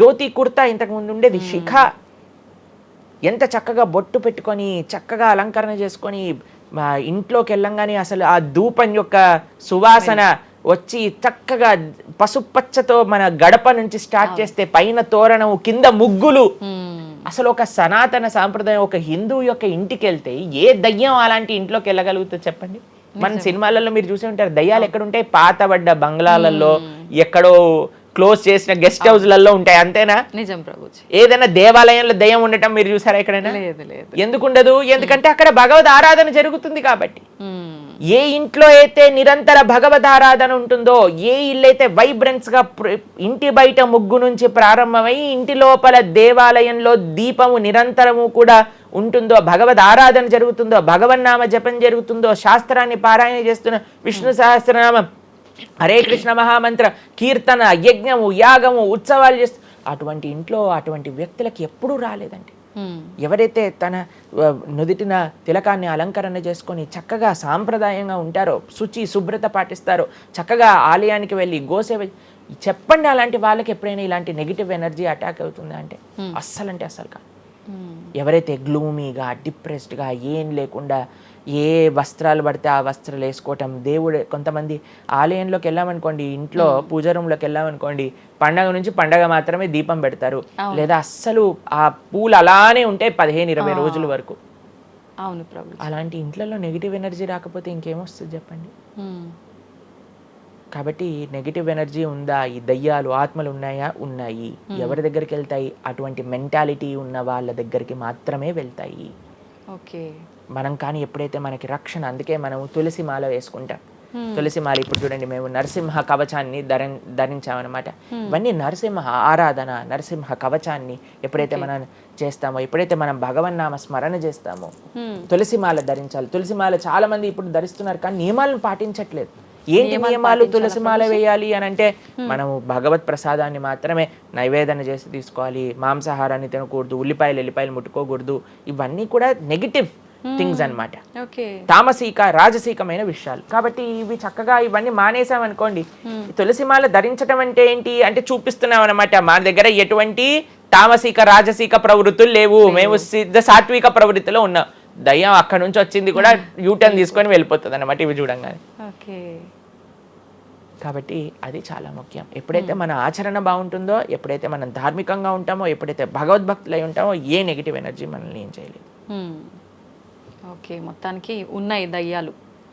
ధోతి కుర్తా, ఇంతకుముందు ఉండేది శిఖ. ఎంత చక్కగా బొట్టు పెట్టుకొని చక్కగా అలంకరణ చేసుకొని ఇంట్లోకి వెళ్ళంగానే అసలు ఆ ధూపం యొక్క సువాసన వచ్చి చక్కగా పసుపచ్చతో మన గడప నుంచి స్టార్ట్ చేస్తే పైన తోరణం, కింద ముగ్గులు. అసలు ఒక సనాతన సాంప్రదాయం, ఒక హిందూ యొక్క ఇంటికి వెళ్తే ఏ దయ్యం అలాంటి ఇంట్లోకి వెళ్ళగలుగుతుంది చెప్పండి? మన సినిమాలలో మీరు చూసి ఉంటారు, దయ్యాలు ఎక్కడుంటాయి? పాతబడ్డ బంగ్లాలలో, ఎక్కడో క్లోజ్ చేసిన గెస్ట్ హౌస్లలో ఉంటాయి, అంతేనా? నిజం ప్రభుజీ. ఏదైనా దేవాలయంలో దయ్యం ఉండటం మీరు చూసారా ఎక్కడైనా? ఎందుకు ఉండదు? ఎందుకంటే అక్కడ భగవద్ ఆరాధన జరుగుతుంది కాబట్టి. ఏ ఇంట్లో అయితే నిరంతర భగవద్ ఆరాధన ఉంటుందో, ఏ ఇల్లు అయితే వైబ్రెన్స్ గా ఇంటి బయట ముగ్గు నుంచి ప్రారంభమై ఇంటి లోపల దేవాలయంలో దీపము నిరంతరము కూడా ఉంటుందో, భగవద్ ఆరాధన జరుగుతుందో, భగవన్నామ జపం జరుగుతుందో, శాస్త్రాన్ని పారాయణ చేస్తున్న విష్ణు సహస్రనామం, హరే కృష్ణ మహామంత్ర కీర్తన, యజ్ఞము, యాగము, ఉత్సవాలు చేస్తూ, అటువంటి ఇంట్లో అటువంటి వ్యక్తులకి ఎప్పుడూ రాలేదండి. ఎవరైతే తన నుదిటిన తిలకాన్ని అలంకరణ చేసుకొని చక్కగా సాంప్రదాయంగా ఉంటారో, శుచి శుభ్రత పాటిస్తారో, చక్కగా ఆలయానికి వెళ్ళి గోసేవ చెప్పండి, అలాంటి వాళ్ళకి ఎప్పుడైనా ఇలాంటి నెగిటివ్ ఎనర్జీ అటాక్ అవుతుందా అంటే అస్సలు కాదు. ఎవరైతే గ్లూమీగా, డిప్రెస్డ్గా, ఏం లేకుండా ఏ వస్త్రాలు పడితే ఆ వస్త్రాలు వేసుకోవటం, దేవుడు కొంతమంది ఆలయంలోకి వెళ్ళామనుకోండి, ఇంట్లో పూజ రూమ్లోకి వెళ్ళామనుకోండి, పండగ నుంచి పండగ మాత్రమే దీపం పెడతారు, లేదా అస్సలు ఆ పూలు అలానే ఉంటాయి 15-20 రోజుల వరకు. అవును ప్రభు. అలాంటి ఇంట్లలో నెగిటివ్ ఎనర్జీ రాకపోతే ఇంకేమొస్తుంది చెప్పండి? కాబట్టి నెగిటివ్ ఎనర్జీ ఉందా? ఈ దయ్యాలు, ఆత్మలు ఉన్నాయా? ఉన్నాయి. ఎవరి దగ్గరికి వెళ్తాయి? అటువంటి మెంటాలిటీ ఉన్న వాళ్ళ దగ్గరికి మాత్రమే వెళ్తాయి. ఓకే. మనం కానీ ఎప్పుడైతే మనకి రక్షణ, అందుకే మనం తులసి మాల వేసుకుంటాం. తులసి మాల ఇప్పుడు చూడండి, మేము నరసింహ కవచాన్ని ధరించామన్నమాట. ఇవన్నీ నరసింహ ఆరాధన, నరసింహ కవచాన్ని ఎప్పుడైతే మనం చేస్తామో, ఎప్పుడైతే మనం భగవన్నామ స్మరణ చేస్తామో, తులసి మాల ధరించాలి. తులసి మాల చాలా మంది ఇప్పుడు ధరిస్తున్నారు, కానీ నియమాలను పాటించట్లేదు. ఏంటి నియమాలు? తులసి మాల వేయాలి అని అంటే మనము భగవత్ ప్రసాదాన్ని మాత్రమే నైవేదన చేసి తీసుకోవాలి, మాంసాహారాన్ని తినకూడదు, ఎల్లిపాయలు ముట్టుకోకూడదు. ఇవన్నీ కూడా నెగిటివ్ థింగ్స్ అన్నమాట, తామసిక రాజసీకమైన విషయాలు. కాబట్టి ఇవి చక్కగా ఇవన్నీ మానేసామనుకోండి. తులసిమాల ధరించడం అంటే ఏంటి అంటే చూపిస్తున్నాం అనమాట, మన దగ్గర ఎటువంటి తామసిక రాజసీక ప్రవృత్తులు లేవు, మేము సిద్ధ సాత్విక ప్రవృత్తిలో ఉన్నాం. దయ్యం అక్కడ నుంచి వచ్చింది కూడా యూటర్న్ తీసుకొని వెళ్ళిపోతుంది అనమాట ఇవి చూడంగానే. కాబట్టి అది చాలా ముఖ్యం. ఎప్పుడైతే మన ఆచరణ బాగుంటుందో, ఎప్పుడైతే మనం ధార్మికంగా ఉంటామో, ఎప్పుడైతే భగవద్భక్తులై ఉంటామో, ఏ నెగిటివ్ ఎనర్జీ మనల్ని ఏం చేయలేదు. ఓకే, మొత్తానికి ఉన్నాయి దయ్యాలు,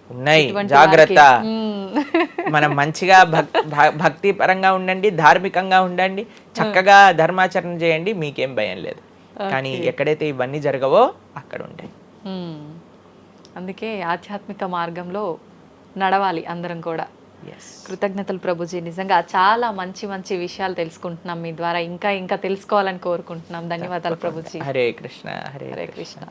ఉన్నాయి, జాగ్రత్త. మనం మంచిగా భక్తి పరంగా ఉండండి, ధార్మికంగా ఉండండి, చక్కగా ధర్మాచరణ చేయండి, మీకేం భయం లేదు. కానీ ఎక్కడైతే ఇవన్నీ జరగవో అక్కడ ఉంటాయి. అందుకే ఆధ్యాత్మిక మార్గంలో నడవాలి అందరం కూడా. కృతజ్ఞతలు ప్రభుజీ, నిజంగా చాలా మంచి మంచి విషయాలు తెలుసుకుంటున్నాం మీ ద్వారా. ఇంకా ఇంకా తెలుసుకోవాలని కోరుకుంటున్నాం. ధన్యవాదాలు ప్రభుజీ. హరే కృష్ణ. హరే కృష్ణ.